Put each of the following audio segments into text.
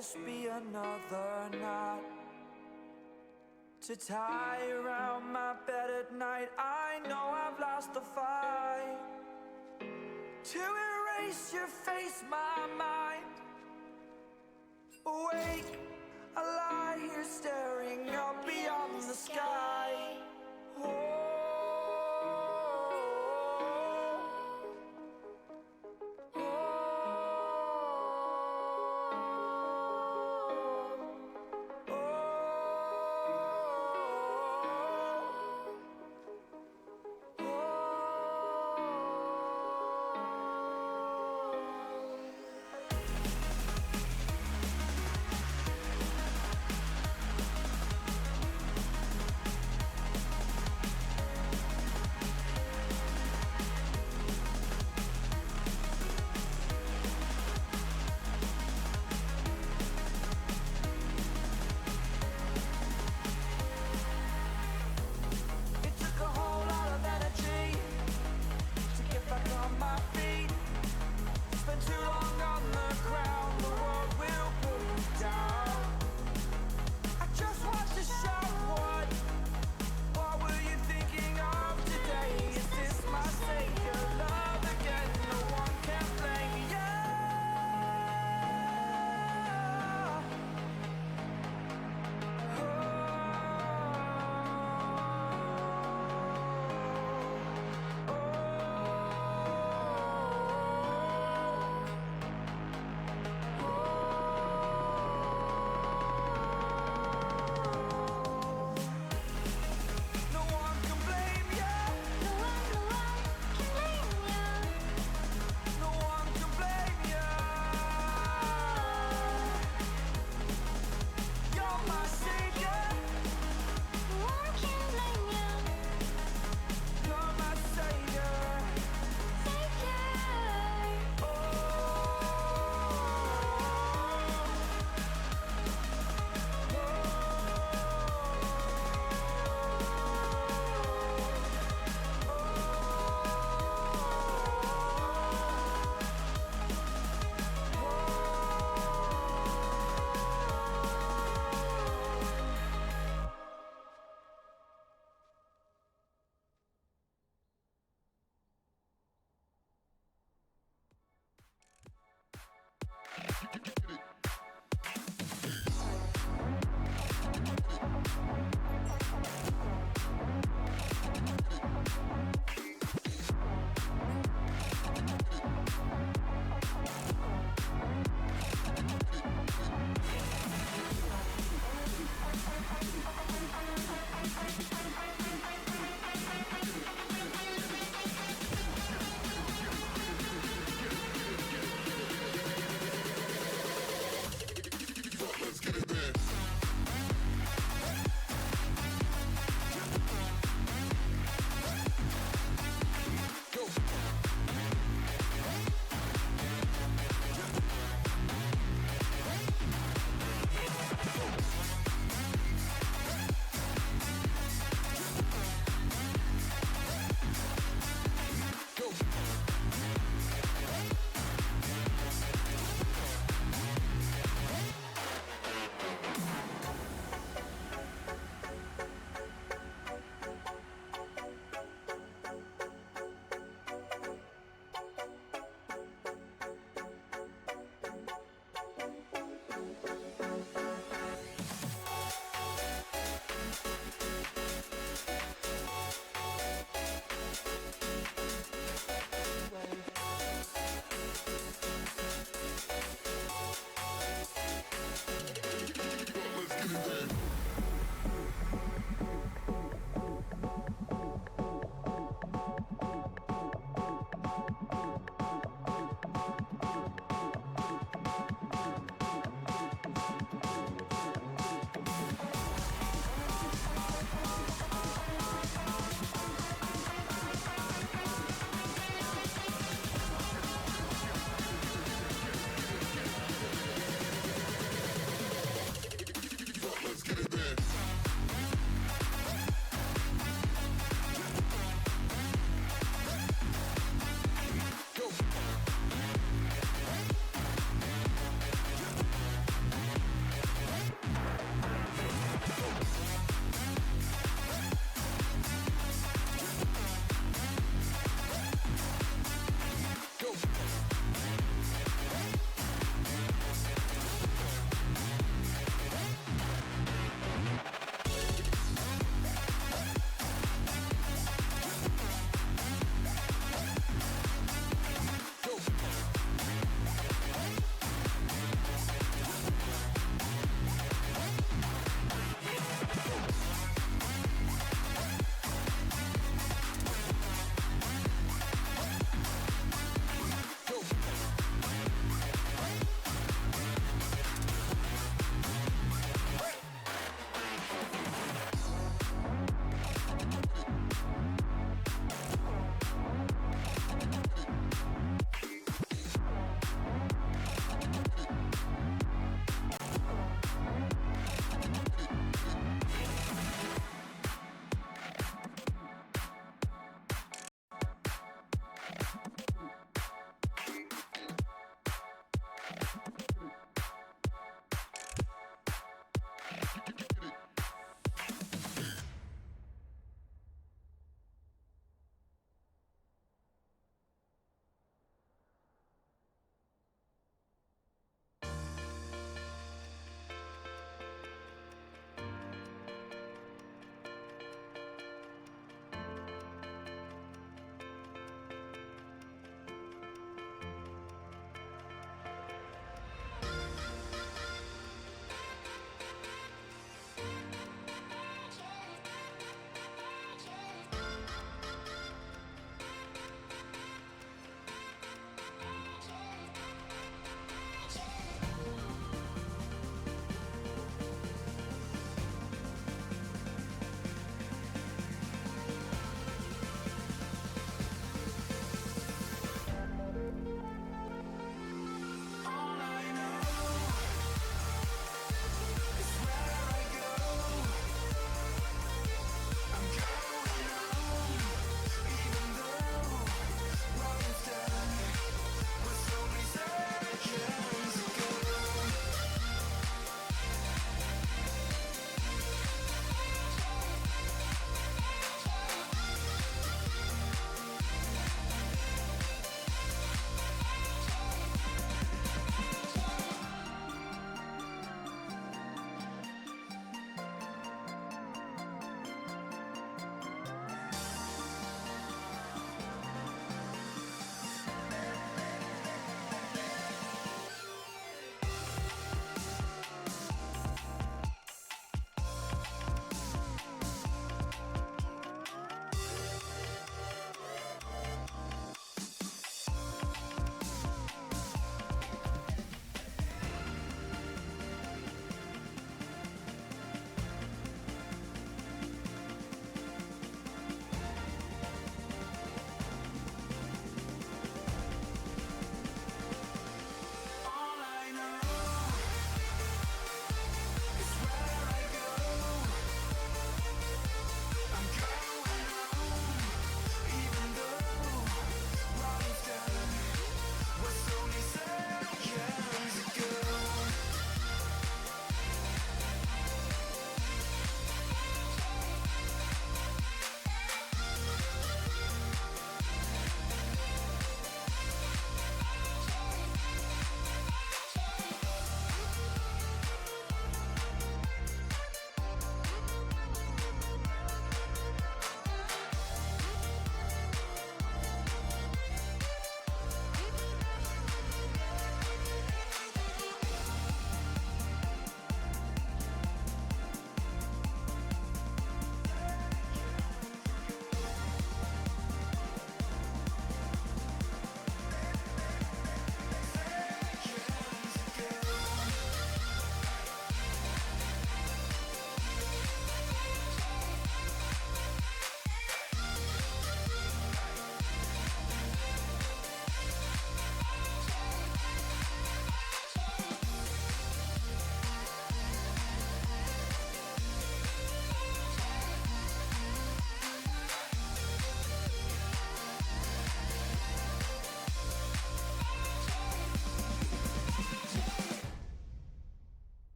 this be another knot to tie around my bed at night? I know I've lost the fight to erase your face, my mind. Awake, I lie here staring up beyond the sky. Oh.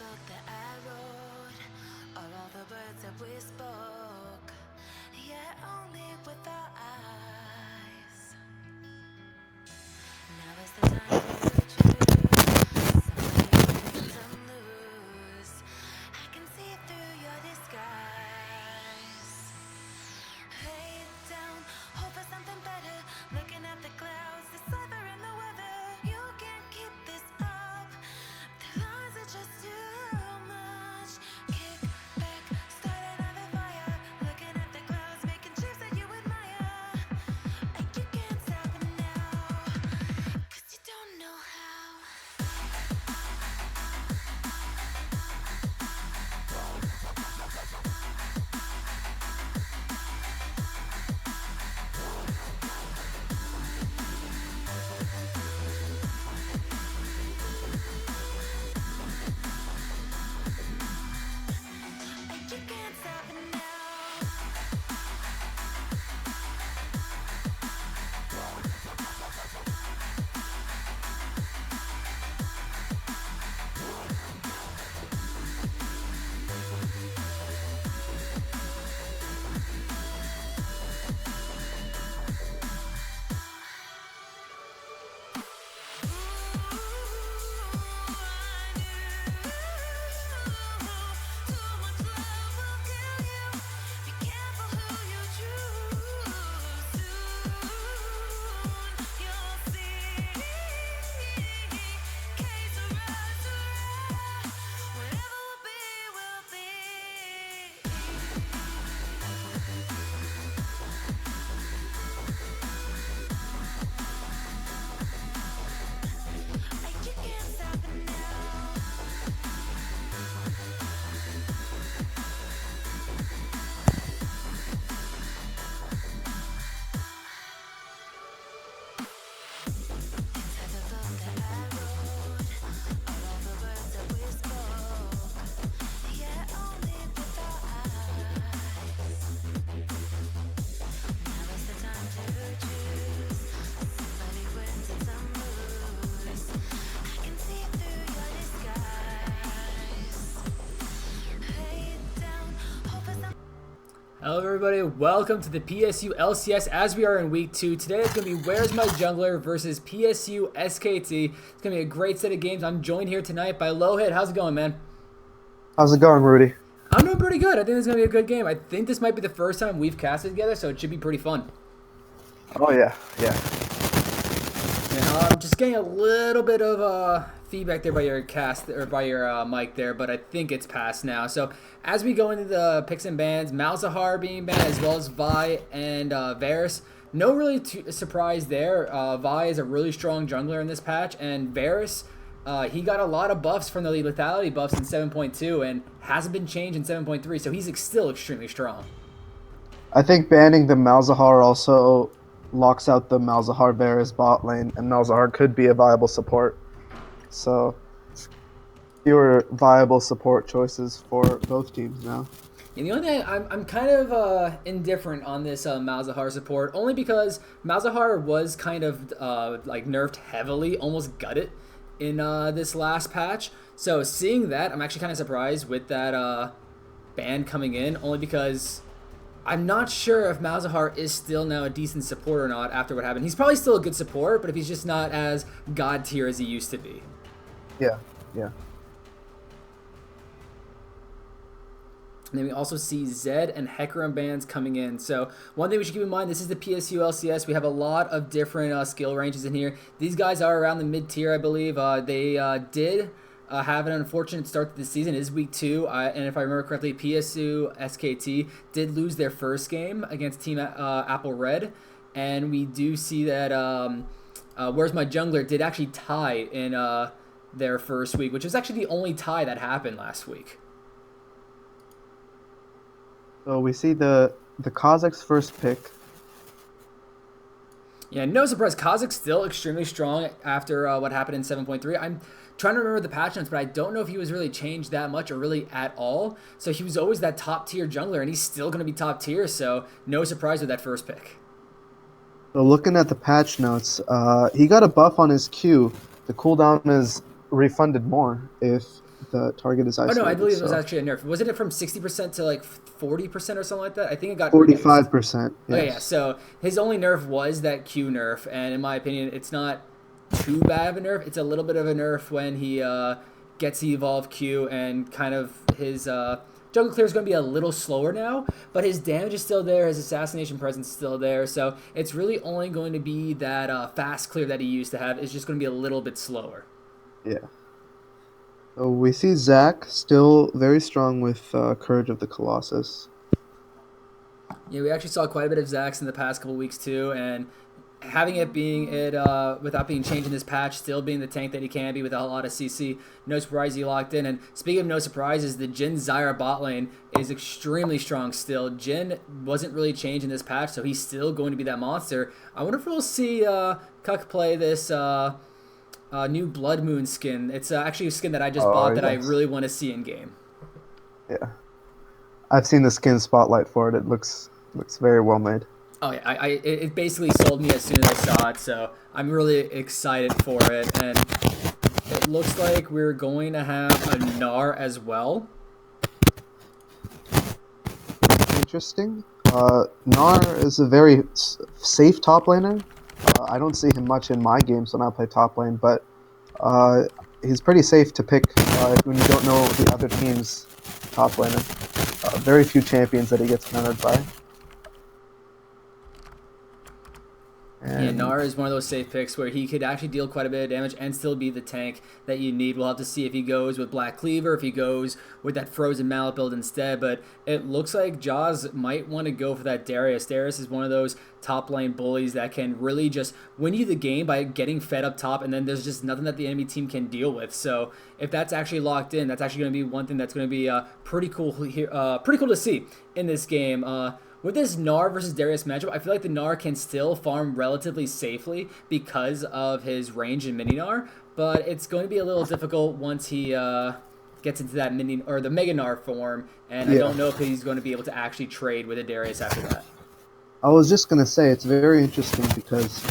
book that I wrote, or all the words that we spoke, yet only with our eyes. Now is the time to choose somebody who wins and lose. I can see through your disguise. Lay it down, hope for something better. Looking at the clouds, deciphering the weather. You can't keep this up. The lies are just too much. Kick back, start another fire. Looking at the clouds, making shapes that you admire. And you can't stop it now, 'cause you don't know how. And you can't stop it now. Hello everybody, welcome to the PSU LCS as we are in week 2. Today it's going to be Where's My Jungler versus PSU SKT. It's going to be a great set of games. I'm joined here tonight by Lohit. How's it going, man? How's it going, Rudy? I'm doing pretty good. I think it's going to be a good game. I think this might be the first time we've casted together, so it should be pretty fun. Oh, yeah. And, I'm just getting a little bit of feedback there by your cast or by your mic there, but I think it's passed now. So as we go into the picks and bans, Malzahar being banned as well as Vi and Varus. No really surprise there. Vi is a really strong jungler in this patch, and Varus, he got a lot of buffs from the lethality buffs in 7.2 and hasn't been changed in 7.3, so he's still extremely strong. I think banning the Malzahar also locks out the Malzahar Varus bot lane, and Malzahar could be a viable support. So, fewer viable support choices for both teams now. And the only thing I'm kind of indifferent on this Malzahar support, only because Malzahar was kind of like nerfed heavily, almost gutted in this last patch. So seeing that, I'm actually kind of surprised with that ban coming in, only because I'm not sure if Malzahar is still now a decent support or not after what happened. He's probably still a good support, but if he's just not as god tier as he used to be. Yeah. And then we also see Zed and Hecarim bans coming in. So one thing we should keep in mind, this is the PSU LCS. We have a lot of different skill ranges in here. These guys are around the mid-tier, I believe. They did have an unfortunate start to the season. It is week 2. And if I remember correctly, PSU SKT did lose their first game against Team Apple Red. And we do see that Where's My Jungler did actually tie in their first week, which was actually the only tie that happened last week. So we see the Kazakh's first pick. Yeah, no surprise. Kazakh's still extremely strong after what happened in 7.3. I'm trying to remember the patch notes, but I don't know if he was really changed that much or really at all. So he was always that top tier jungler, and he's still going to be top tier. So no surprise with that first pick. So looking at the patch notes, he got a buff on his Q. The cooldown is refunded more if the target is Oh no, I isolated. believe it was So actually a nerf. Wasn't it from 60% to like 40% or something like that? I think it got reduced. 45%. Okay, yeah. Yes. So his only nerf was that Q nerf, and in my opinion, it's not too bad of a nerf. It's a little bit of a nerf when he gets the evolved Q, and kind of his jungle clear is going to be a little slower now, but his damage is still there. His assassination presence is still there. So it's really only going to be that fast clear that he used to have. It's just going to be a little bit slower. Yeah. So we see Zach still very strong with Courage of the Colossus. Yeah, we actually saw quite a bit of Zax in the past couple weeks too, and having it being without being changed in this patch, still being the tank that he can be with a lot of CC, no surprise he locked in. And speaking of no surprises, the Jhin Zyra bot lane is extremely strong still. Jhin wasn't really changed in this patch, so he's still going to be that monster. I wonder if we'll see Cuck play this new Blood Moon skin. It's actually a skin that I just bought that I Yes. really want to see in game. Yeah. I've seen the skin spotlight for it. It looks very well made. Oh yeah, it basically sold me as soon as I saw it, so I'm really excited for it. And it looks like we're going to have a Gnar as well. Interesting. Nar is a very safe top laner. I don't see him much in my games when I play top lane, but he's pretty safe to pick when you don't know the other team's top laner. Very few champions that he gets countered by. Yeah, Gnar is one of those safe picks where he could actually deal quite a bit of damage and still be the tank that you need. We'll have to see if he goes with Black Cleaver, if he goes with that Frozen Mallet build instead, but it looks like Jaws might want to go for that Darius. Darius is one of those top lane bullies that can really just win you the game by getting fed up top, and then there's just nothing that the enemy team can deal with. So if that's actually locked in, that's actually going to be one thing that's going to be pretty cool to see in this game. With this Gnar versus Darius matchup, I feel like the Gnar can still farm relatively safely because of his range in mini Gnar, but it's going to be a little difficult once he gets into that mini or the Mega Gnar form, and I don't know if he's going to be able to actually trade with a Darius after that. I was just gonna say it's very interesting because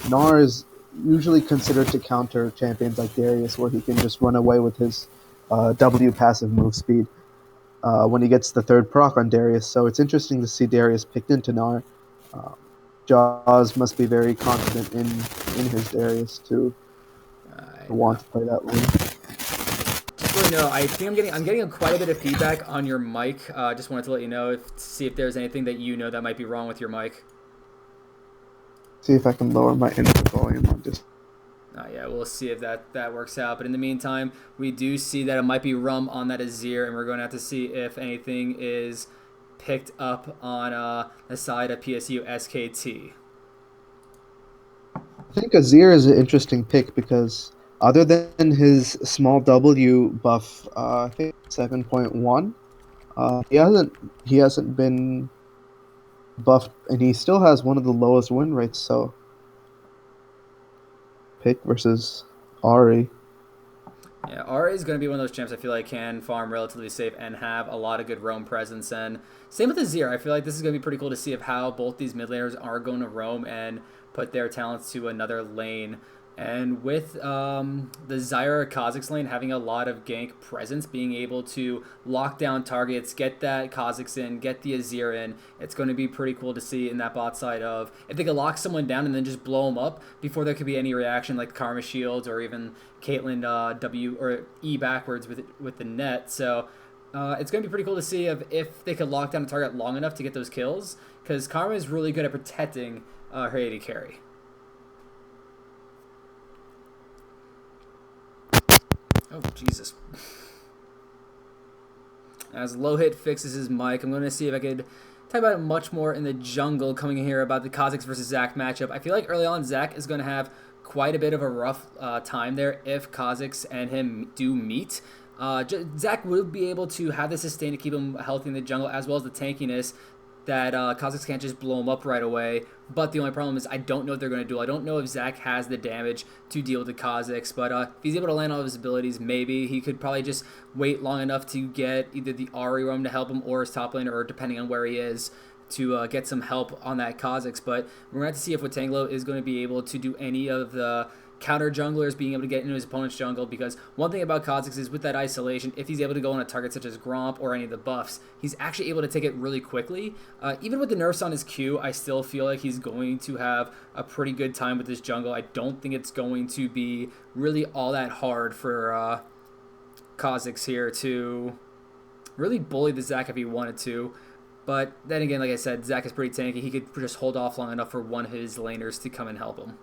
Gnar is usually considered to counter champions like Darius, where he can just run away with his W passive move speed. When he gets the third proc on Darius. So it's interesting to see Darius picked into Gnar. Jaws must be very confident in his Darius to want to play that lane. Just so you know, I think I'm getting quite a bit of feedback on your mic. Just wanted to let you know to see if there's anything that you know that might be wrong with your mic. See if I can lower my input volume on this. Yeah, we'll see if that works out. But in the meantime, we do see that it might be Rum on that Azir, and we're going to have to see if anything is picked up on the side of PSU SKT. I think Azir is an interesting pick because other than his small W buff, I think 7.1, he hasn't been buffed, and he still has one of the lowest win rates. So pick versus Ari. Yeah, Ari is going to be one of those champs I feel like can farm relatively safe and have a lot of good roam presence. And same with Azir. I feel like this is going to be pretty cool to see of how both these mid laners are going to roam and put their talents to another lane. And with the Zyra Kha'Zix lane having a lot of gank presence, being able to lock down targets, get that Kha'Zix in, get the Azir in, it's going to be pretty cool to see in that bot side of if they could lock someone down and then just blow them up before there could be any reaction like Karma Shields or even Caitlyn W or E backwards with the net. So it's going to be pretty cool to see if they could lock down a target long enough to get those kills, because Karma is really good at protecting her AD carry. Oh, Jesus. As Low Hit fixes his mic, I'm going to see if I could talk about it much more in the jungle coming in here about the Kha'Zix versus Zac matchup. I feel like early on, Zac is going to have quite a bit of a rough time there if Kha'Zix and him do meet. Zac will be able to have the sustain to keep him healthy in the jungle, as well as the tankiness that Kha'Zix can't just blow him up right away. But the only problem is I don't know if they're going to duel. I don't know if Zac has the damage to deal with the Kha'Zix, but if he's able to land all of his abilities, maybe he could probably just wait long enough to get either the Ahri roam to help him or his top laner, or depending on where he is, to get some help on that Kha'Zix. But we're going to have to see if Watanglo is going to be able to do any of the counter junglers being able to get into his opponent's jungle, because one thing about Kha'Zix is with that isolation, if he's able to go on a target such as Gromp or any of the buffs, he's actually able to take it really quickly. Even with the nerfs on his Q, I still feel like he's going to have a pretty good time with this jungle. I don't think it's going to be really all that hard for Kha'Zix here to really bully the Zac if he wanted to. But then again, like I said, Zac is pretty tanky. He could just hold off long enough for one of his laners to come and help him.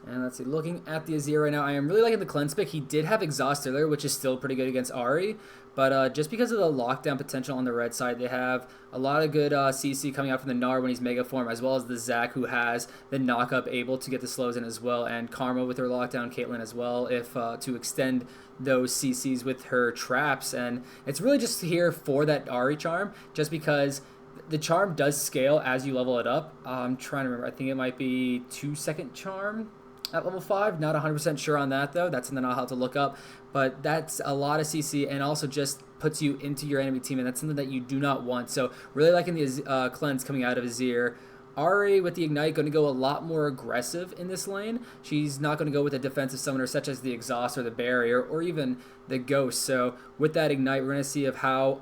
And let's see, looking at the Azir right now, I am really liking the cleanse pick. He did have exhaust earlier, which is still pretty good against Ahri. But just because of the lockdown potential on the red side, they have a lot of good CC coming out from the Gnar when he's Mega Form, as well as the Zac, who has the knock-up able to get the slows in as well, and Karma with her lockdown, Caitlyn as well, if to extend those CCs with her traps. And it's really just here for that Ahri charm, just because the charm does scale as you level it up. I'm trying to remember. I think it might be 2-second charm at level 5. Not 100% sure on that, though. That's something I'll have to look up. But that's a lot of CC, and also just puts you into your enemy team, and that's something that you do not want. So really liking the cleanse coming out of Azir. Ahri with the Ignite going to go a lot more aggressive in this lane. She's not going to go with a defensive summoner such as the Exhaust or the Barrier or even the Ghost. So with that Ignite, we're going to see of how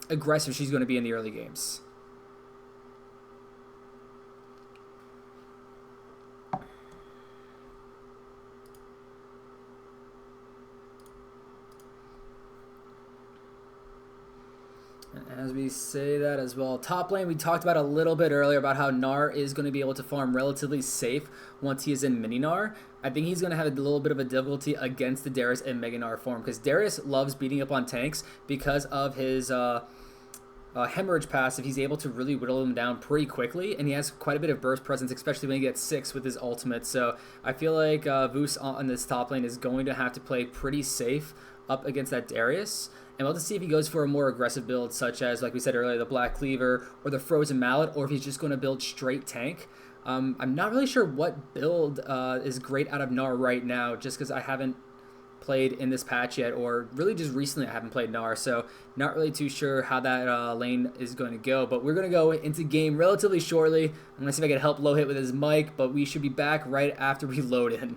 aggressive she's going to be in the early games. As we say that as well, top lane, we talked about a little bit earlier about how Gnar is going to be able to farm relatively safe once he is in mini Gnar. I think he's going to have a little bit of a difficulty against the Darius in Mega Gnar form, because Darius loves beating up on tanks because of his hemorrhage passive. He's able to really whittle him down pretty quickly, and he has quite a bit of burst presence, especially when he gets 6 with his ultimate. So I feel like Vus on this top lane is going to have to play pretty safe up against that Darius. And we'll have to see if he goes for a more aggressive build, such as, like we said earlier, the Black Cleaver or the Frozen Mallet, or if he's just going to build straight tank. I'm not really sure what build is great out of Gnar right now, just because I haven't played in this patch yet, or really just recently I haven't played Gnar, so not really too sure how that lane is going to go. But we're going to go into game relatively shortly. I'm going to see if I can help Low Hit with his mic, but we should be back right after we load in.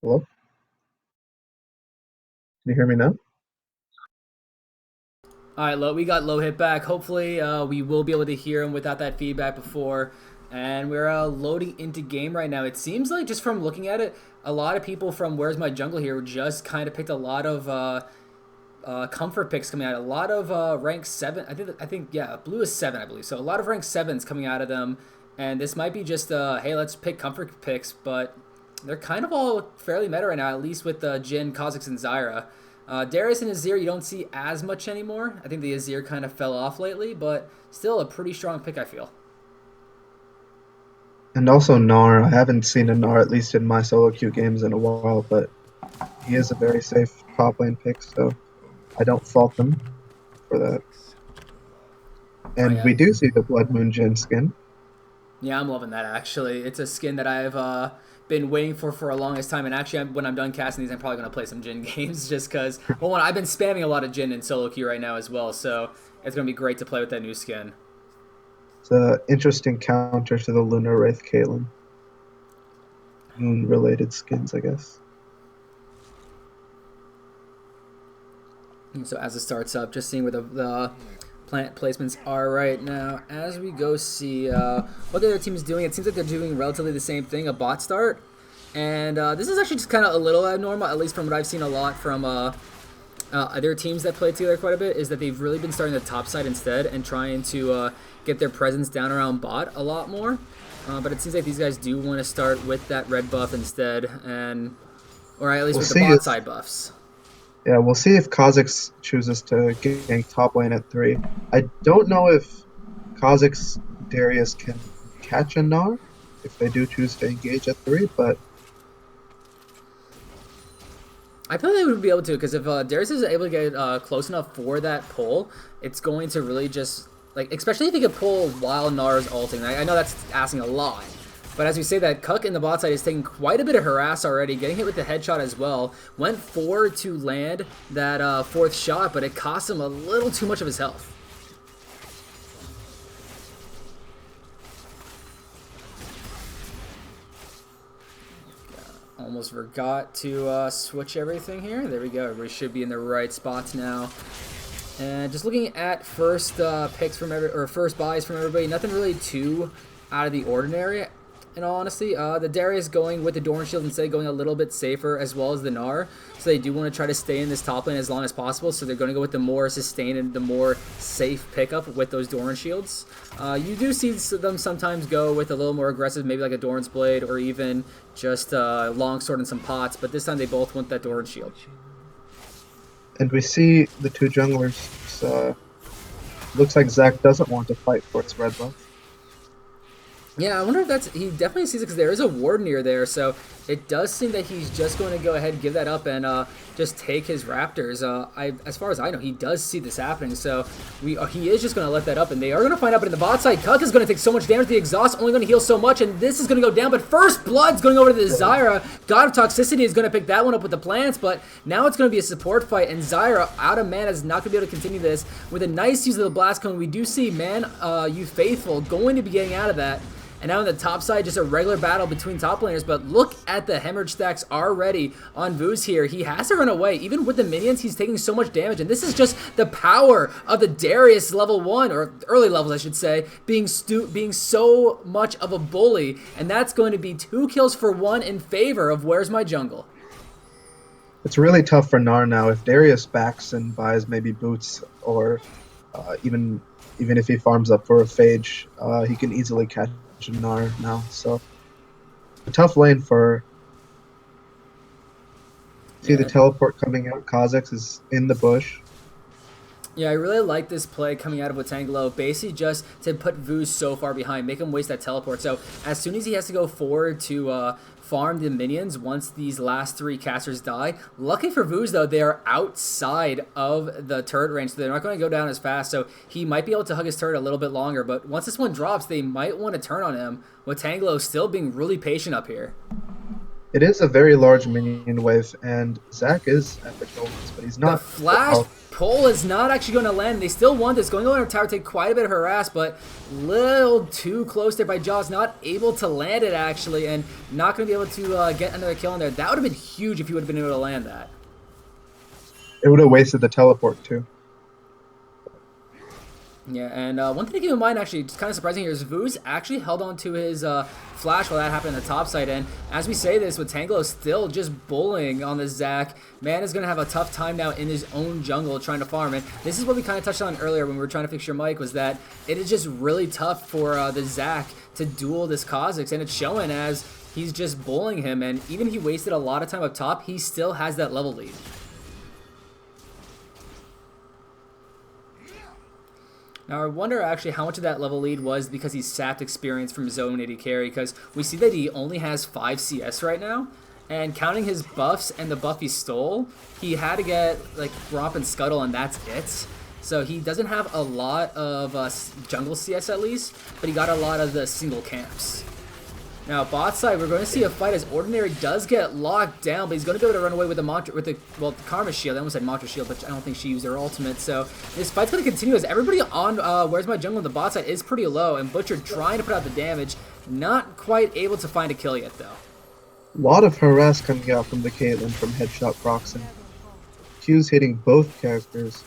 Hello? Can you hear me now? All right, we got Low Hit back. Hopefully, we will be able to hear him without that feedback before. And we're loading into game right now. It seems like, just from looking at it, a lot of people from Where's My Jungle here just kind of picked a lot of comfort picks coming out. A lot of rank 7. I think yeah, blue is 7, I believe. So a lot of rank 7s coming out of them. And this might be just hey, let's pick comfort picks, but they're kind of all fairly meta right now, at least with Jhin, Kha'Zix, and Zyra. Darius and Azir you don't see as much anymore. I think the Azir kind of fell off lately, but still a pretty strong pick, I feel. And also Gnar. I haven't seen a Gnar, at least in my solo queue games, in a while, but he is a very safe top lane pick, so I don't fault them for that. And yeah. we do see the Blood Moon Jhin skin. Yeah, I'm loving that, actually. It's a skin that I've been waiting for a longest time, and actually, when I'm done casting these, I'm probably going to play some Jin games, just because, well, one, I've been spamming a lot of Jin in solo queue right now as well, so it's going to be great to play with that new skin. It's an interesting counter to the Lunar Wraith Caitlyn. Moon-related skins, I guess. And so as it starts up, just seeing where the plant placements are right now. As we go see what the other team is doing, it seems like they're doing relatively the same thing, a bot start. And this is actually just kind of a little abnormal, at least from what I've seen a lot from other teams that play together quite a bit, is that they've really been starting the top side instead and trying to get their presence down around bot a lot more. But it seems like these guys do want to start with that red buff instead, or at least with the bot side buffs. Yeah, we'll see if Kha'Zix chooses to gank top lane at 3. I don't know if Kha'Zix Darius can catch a Gnar if they do choose to engage at 3, but I feel like they would be able to, because if Darius is able to get close enough for that pull, it's going to really just, like, especially if he could pull while Gnar's ulting. I know that's asking a lot, but as we say that, Cuck in the bot side is taking quite a bit of harass already, getting hit with the headshot as well. Went forward to land that 4th shot, but it cost him a little too much of his health. Almost forgot to switch everything here. There we go. We should be in the right spots now. And just looking at first picks from first buys from everybody, nothing really too out of the ordinary. In all honesty, the Darius going with the Doran Shield instead, going a little bit safer, as well as the Gnar. So they do want to try to stay in this top lane as long as possible. So they're going to go with the more sustained and the more safe pickup with those Doran Shields. You do see them sometimes go with a little more aggressive, maybe like a Doran's Blade or even just Longsword and some pots. But this time they both want that Doran Shield. And we see the two junglers. Looks like Zac doesn't want to fight for its red buff. Yeah, I wonder if that's... He definitely sees it because there is a ward near there, so it does seem that he's just going to go ahead and give that up and just take his Raptors. As far as I know, he does see this happening, so he is just going to let that up, and they are going to find out. But in the bot side, Cuck is going to take so much damage. The exhaust only going to heal so much, and this is going to go down. But first blood's going over to the Zyra. God of Toxicity is going to pick that one up with the plants, but now it's going to be a support fight, and Zyra, out of mana, is not going to be able to continue this. With a nice use of the Blast Cone, we do see You Faithful going to be getting out of that. And now on the top side, just a regular battle between top laners. But look at the hemorrhage stacks already on Vooz here. He has to run away. Even with the minions, he's taking so much damage. And this is just the power of the Darius level 1, or early levels, I should say, being so much of a bully. And that's going to be 2 kills for 1 in favor of Where's My Jungle. It's really tough for Gnar now. If Darius backs and buys maybe boots, or even if he farms up for a Phage, he can easily catch Gnar now. So a tough lane for... See the teleport coming out. Kha'Zix is in the bush. Yeah, I really like this play coming out of Botangelo, basically just to put Vooz so far behind, make him waste that teleport. So as soon as he has to go forward to farm the minions once these last 3 casters die. Lucky for Vooz, though, they are outside of the turret range, so they're not going to go down as fast, so he might be able to hug his turret a little bit longer, but once this one drops, they might want to turn on him, with Tangelo still being really patient up here. It is a very large minion wave, and Zac is at the kill, but he's not. The flash pull is not actually going to land. They still want this. Going over to tower, take quite a bit of harass, but little too close there by Jaws. Not able to land it, actually, and not going to be able to get another kill in there. That would have been huge if he would have been able to land that. It would have wasted the teleport, too. Yeah, and one thing to keep in mind, actually, just kind of surprising here, is Vooz actually held on to his flash while that happened on the top side. And as we say this, with Tangelo still just bullying on the Zac, man is going to have a tough time now in his own jungle trying to farm. And this is what we kind of touched on earlier when we were trying to fix your mic, was that it is just really tough for the Zac to duel this Kha'Zix. And it's showing as he's just bullying him. And even if he wasted a lot of time up top, he still has that level lead. Now, I wonder actually how much of that level lead was because he sapped experience from Zone 80 carry, because we see that he only has 5 CS right now, and counting his buffs and the buff he stole, he had to get, like, Romp and Scuttle, and that's it. So he doesn't have a lot of jungle CS at least, but he got a lot of the single camps. Now, bot side, we're going to see a fight as Ordinary does get locked down, but he's going to be able to run away with the Karma Shield. I almost said Mantra Shield, but I don't think she used her ultimate. So this fight's going to continue as everybody on Where's My Jungle on the bot side is pretty low, and Butcher trying to put out the damage. Not quite able to find a kill yet, though. A lot of harass coming out from the Caitlyn from headshot proxing. Q's hitting both characters.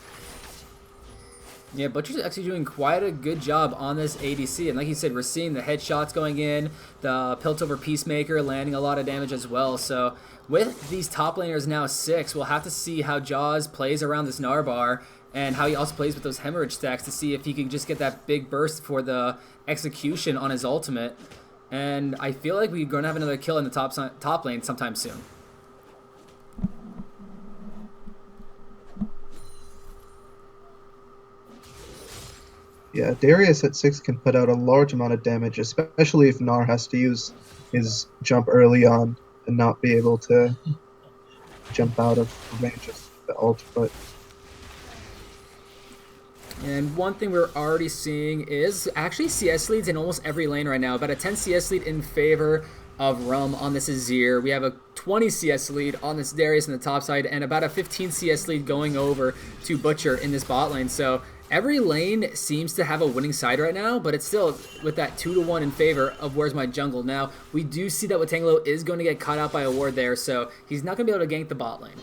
Yeah, Butcher's actually doing quite a good job on this ADC. And like you said, we're seeing the headshots going in, the Piltover Peacemaker landing a lot of damage as well. So with these top laners now 6, we'll have to see how Jaws plays around this Narbar and how he also plays with those hemorrhage stacks to see if he can just get that big burst for the execution on his ultimate. And I feel like we're going to have another kill in the top lane sometime soon. Yeah, Darius at 6 can put out a large amount of damage, especially if Gnar has to use his jump early on and not be able to jump out of range of the ult. But and one thing we're already seeing is actually CS leads in almost every lane right now. About a 10 CS lead in favor of Rum on this Azir. We have a 20 CS lead on this Darius in the top side, and about a 15 CS lead going over to Butcher in this bot lane. So every lane seems to have a winning side right now, but it's still with that 2-1 in favor of Where's My Jungle. Now, we do see that Watangelo is going to get caught out by a ward there, so he's not going to be able to gank the bot lane.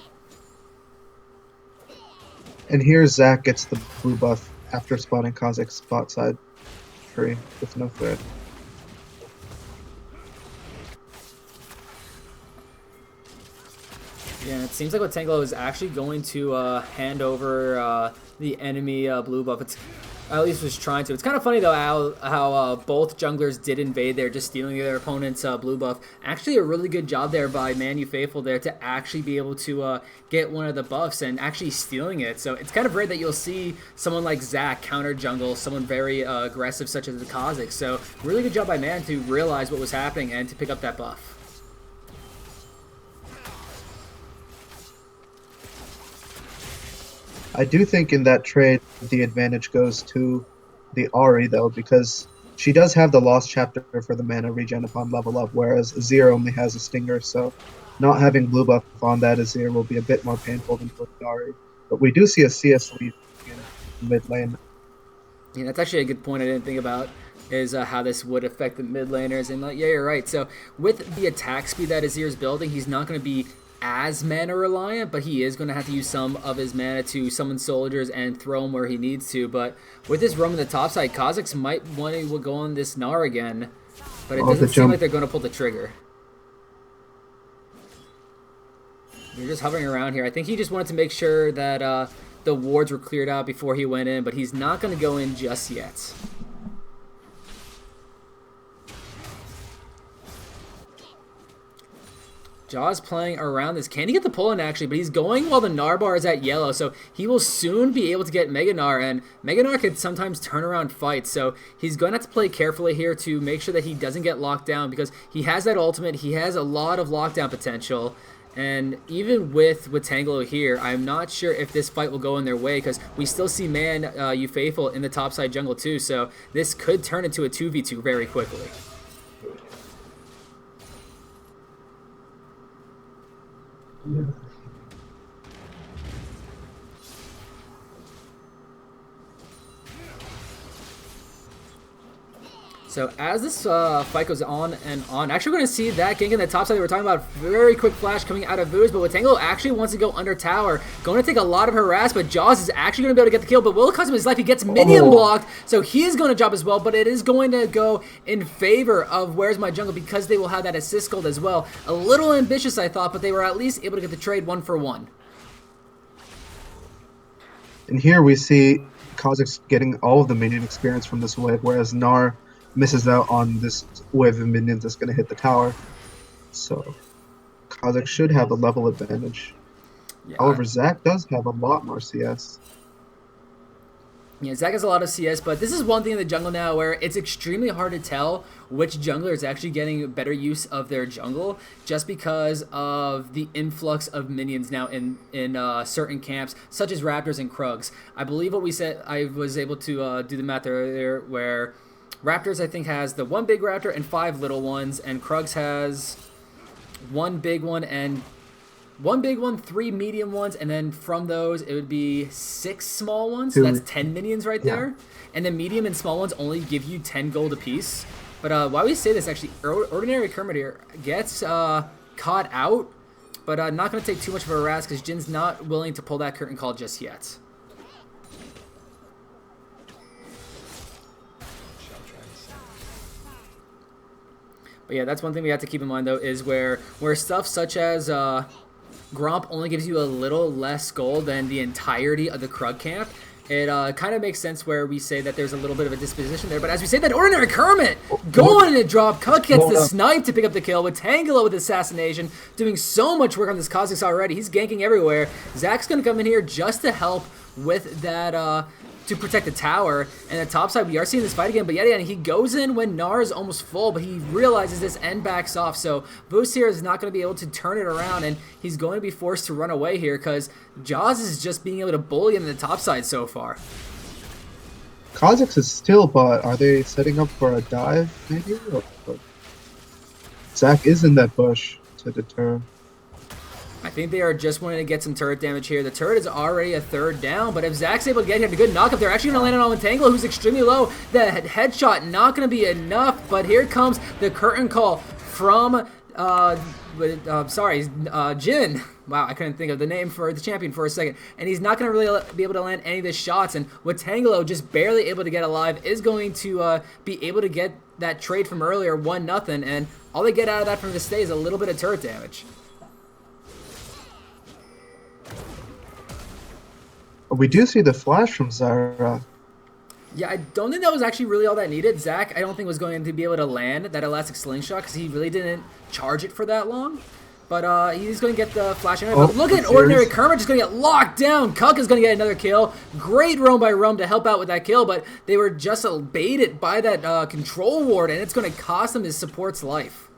and here Zach gets the blue buff after spawning Kazakh's bot side free with no threat. Yeah, it seems like Watangelo is actually going to hand over the enemy blue buff. It's, at least was trying to. It's kind of funny though how both junglers did invade there, just stealing their opponent's blue buff. Actually a really good job there by Manu Faithful there to actually be able to get one of the buffs and actually stealing it. So it's kind of rare that you'll see someone like Zach counter jungle, someone very aggressive such as the Kazakh. So really good job by Man to realize what was happening and to pick up that buff. I do think in that trade the advantage goes to the Ahri though, because she does have the Lost Chapter for the mana regen upon level up, whereas Azir only has a Stinger, so not having blue buff on that Azir will be a bit more painful than for the Ahri. But we do see a CS lead in mid lane. Yeah, that's actually a good point I didn't think about, is how this would affect the mid laners. And yeah, you're right. So with the attack speed that Azir is building, he's not going to be as mana reliant, but he is going to have to use some of his mana to summon soldiers and throw them where he needs to. But with this roam in the top side, Kazakhs might want to go on this Gnar again, but it doesn't seem like they're going to pull the trigger. They're just hovering around here. I think he just wanted to make sure that the wards were cleared out before he went in, but he's not going to go in just yet. Jaws playing around this. Can he get the pull in actually? But he's going while the Narbar is at yellow, so he will soon be able to get Mega Gnar, and Mega Gnar can sometimes turn around fights, so he's going to have to play carefully here to make sure that he doesn't get locked down, because he has that ultimate, he has a lot of lockdown potential, and even with Watangelo here, I'm not sure if this fight will go in their way, because we still see You Faithful in the topside jungle too, so this could turn into a 2v2 very quickly. Yeah. So as this fight goes on and on, actually we're going to see that gank in the top side that we're talking about. Very quick flash coming out of Vooz, but Watangelo actually wants to go under tower. Going to take a lot of harass, but Jaws is actually going to be able to get the kill, but will it cost him his life? He gets minion blocked, so he is going to drop as well, but it is going to go in favor of Where's My Jungle because they will have that assist gold as well. A little ambitious, I thought, but they were at least able to get the trade 1-for-1. And here we see Kazakhs getting all of the minion experience from this wave, whereas Gnar misses out on this wave of minions that's going to hit the tower. So Kazakh should have a level advantage. Yeah. However, Zach does have a lot more CS. Yeah, Zach has a lot of CS, but this is one thing in the jungle now where it's extremely hard to tell which jungler is actually getting better use of their jungle, just because of the influx of minions now in certain camps, such as Raptors and Krugs. I believe what we said, I was able to do the math earlier, where Raptors, I think, has the one big Raptor and 5 little ones, and Krugs has one big one and one big one, 3 medium ones, and then from those it would be 6 small ones. So that's 10 minions right there. And the medium and small ones only give you 10 gold apiece. But why we say this, actually, Ordinary Kermit here gets caught out, but not going to take too much of a harass because Jin's not willing to pull that curtain call just yet. But yeah, that's one thing we have to keep in mind, though, is where stuff such as Gromp only gives you a little less gold than the entirety of the Krug camp. It kind of makes sense where we say that there's a little bit of a disposition there. But as we say that, Ordinary Kermit going in a drop. Cuck gets the snipe to pick up the kill with Tangela with Assassination, doing so much work on this Kha'Zix already. He's ganking everywhere. Zach's going to come in here just to help with that, to protect the tower. And the top side, we are seeing this fight again, but yet again, he goes in when Gnar is almost full, but he realizes this and backs off. So Boost here is not going to be able to turn it around, and he's going to be forced to run away here because Jaws is just being able to bully him in the top side so far. Kha'Zix is still, but are they setting up for a dive, maybe? Or Zach is in that bush to deter. I think they are just wanting to get some turret damage here. The turret is already a 3rd down, but if Zach's able to get here, a good knockup, they're actually going to land it on Tangela, who's extremely low. The headshot not going to be enough, but here comes the curtain call from, Jin. Wow, I couldn't think of the name for the champion for a second. And he's not going to really be able to land any of the shots, and Watangelo, just barely able to get alive, is going to be able to get that trade from earlier, 1-0, and all they get out of that from this stay is a little bit of turret damage. We do see the flash from Zyra. Yeah, I don't think that was actually really all that needed. Zach, I don't think was going to be able to land that elastic slingshot because he really didn't charge it for that long. But he's going to get the flash anyway. But look at Ordinary Kermit just going to get locked down. Cuck is going to get another kill. Great roam by Roam to help out with that kill, but they were just baited by that control ward, and it's going to cost him his support's life.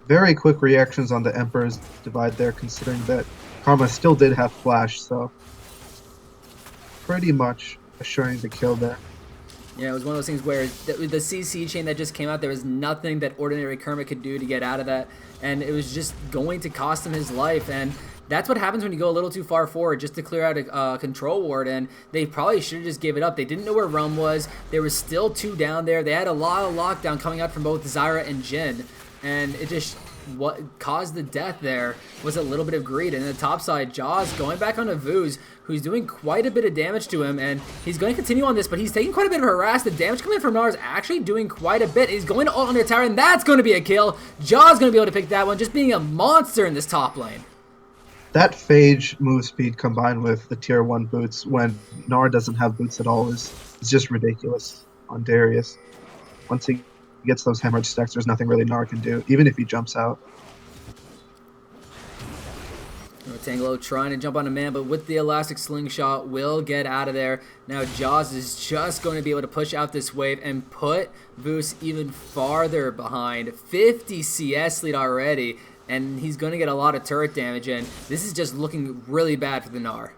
Very quick reactions on the Emperor's divide there, considering that Karma still did have flash, so pretty much assuring the kill there. Yeah, it was one of those things where the CC chain that just came out, there was nothing that Ordinary Kermit could do to get out of that, and it was just going to cost him his life, and that's what happens when you go a little too far forward just to clear out a control ward, and they probably should have just gave it up. They didn't know where Rum was. There was still 2 down there. They had a lot of lockdown coming out from both Zyra and Jin, and it just... what caused the death there was a little bit of greed. And the top side, Jaws going back onto Vooz, who's doing quite a bit of damage to him, and he's going to continue on this, but he's taking quite a bit of harass. The damage coming in from Gnar is actually doing quite a bit. He's going to ult on their tower, and that's going to be a kill. Jaws going to be able to pick that one, just being a monster in this top lane. That Phage move speed combined with the tier 1 boots when Gnar doesn't have boots at all is just ridiculous on Darius. Once he gets those hemorrhage stacks, there's nothing really Gnar can do, even if he jumps out. Tangelo trying to jump on a man, but with the elastic slingshot will get out of there. Now Jaws is just going to be able to push out this wave and put Voos even farther behind. 50 CS lead already, and he's going to get a lot of turret damage, and this is just looking really bad for the Gnar.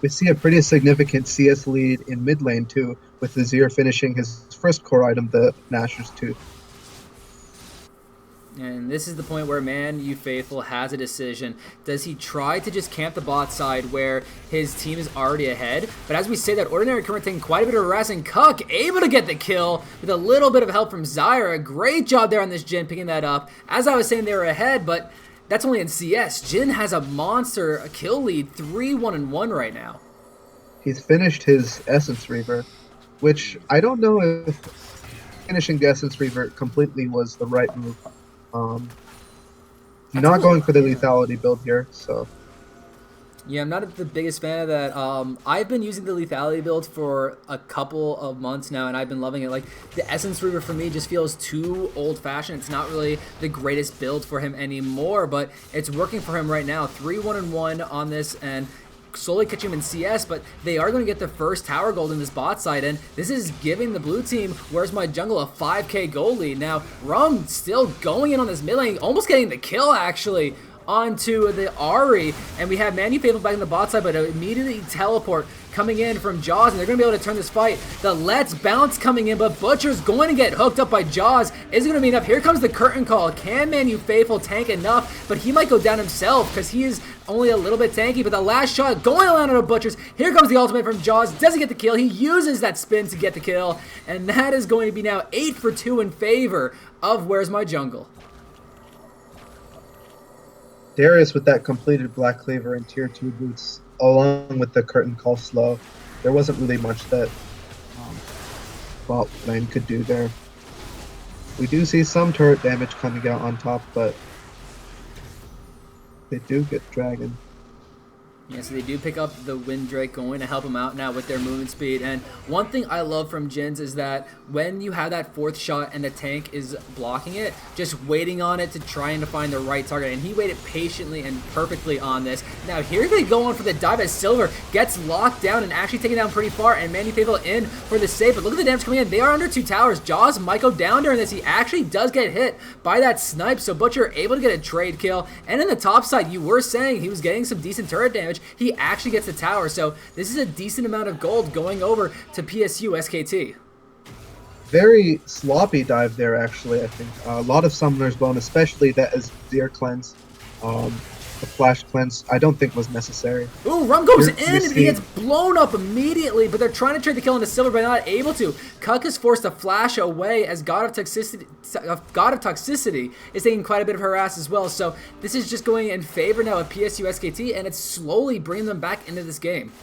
We see a pretty significant CS lead in mid lane too, with Azir finishing his first core item, the Nashor's Tooth. And this is the point where Man U Faithful has a decision. Does he try to just camp the bot side where his team is already ahead? But as we say that, Ordinary Kermit taking quite a bit of harassing. Cuck able to get the kill with a little bit of help from Zyra. Great job there on this Jin picking that up. As I was saying, they were ahead, but that's only in CS. Jin has a monster kill lead, 3-1-1 right now. He's finished his Essence Reaver, which I don't know if finishing the Essence Reaver completely was the right move. Not going for the lethality build here, so. Yeah, I'm not the biggest fan of that. I've been using the lethality build for a couple of months now, and I've been loving it. Like, the Essence Reaver for me just feels too old-fashioned. It's not really the greatest build for him anymore, but it's working for him right now. 3-1-1 on this, and slowly catching him in CS, but they are going to get the first tower gold in this bot side, and this is giving the blue team, Where's My Jungle, a 5k gold lead. Now, Rum still going in on this mid lane, almost getting the kill, actually, onto the Ahri, and we have Manu Fable back in the bot side, but immediately teleport coming in from Jaws, and they're going to be able to turn this fight. The Let's Bounce coming in, but Butcher's going to get hooked up by Jaws. Isn't going to be enough. Here comes the curtain call. Can Manu Faithful tank enough? But he might go down himself because he is only a little bit tanky, but the last shot going to land on a Butcher's. Here comes the ultimate from Jaws. Doesn't get the kill. He uses that spin to get the kill, and that is going to be now 8 for 2 in favor of Where's My Jungle. Darius with that completed Black Cleaver and tier 2 boots, along with the curtain call slow. There wasn't really much that bot lane could do there. We do see some turret damage coming out on top, but they do get Dragon. Yeah, so they do pick up the Windrake, going to help them out now with their movement speed. And one thing I love from Jins is that when you have that 4th shot and the tank is blocking it, just waiting on it to try and to find the right target. And he waited patiently and perfectly on this. Now here they go on for the dive as Silver gets locked down and actually taken down pretty far. And Manu Faithful in for the save. But look at the damage coming in. They are under 2 towers. Jaws might go down during this. He actually does get hit by that snipe. So Butcher able to get a trade kill. And in the top side, you were saying he was getting some decent turret damage. He actually gets the tower, so this is a decent amount of gold going over to PSU SKT. Very sloppy dive there, actually, I think. A lot of Summoner's Bone, especially that Azir cleanse. The flash cleanse, I don't think was necessary. Ooh, Rum goes in and he gets blown up immediately, but they're trying to trade the kill into Silver, but not able to. Cuck is forced to flash away as God of Toxicity is taking quite a bit of harass as well. So this is just going in favor now of PSU SKT, and it's slowly bringing them back into this game.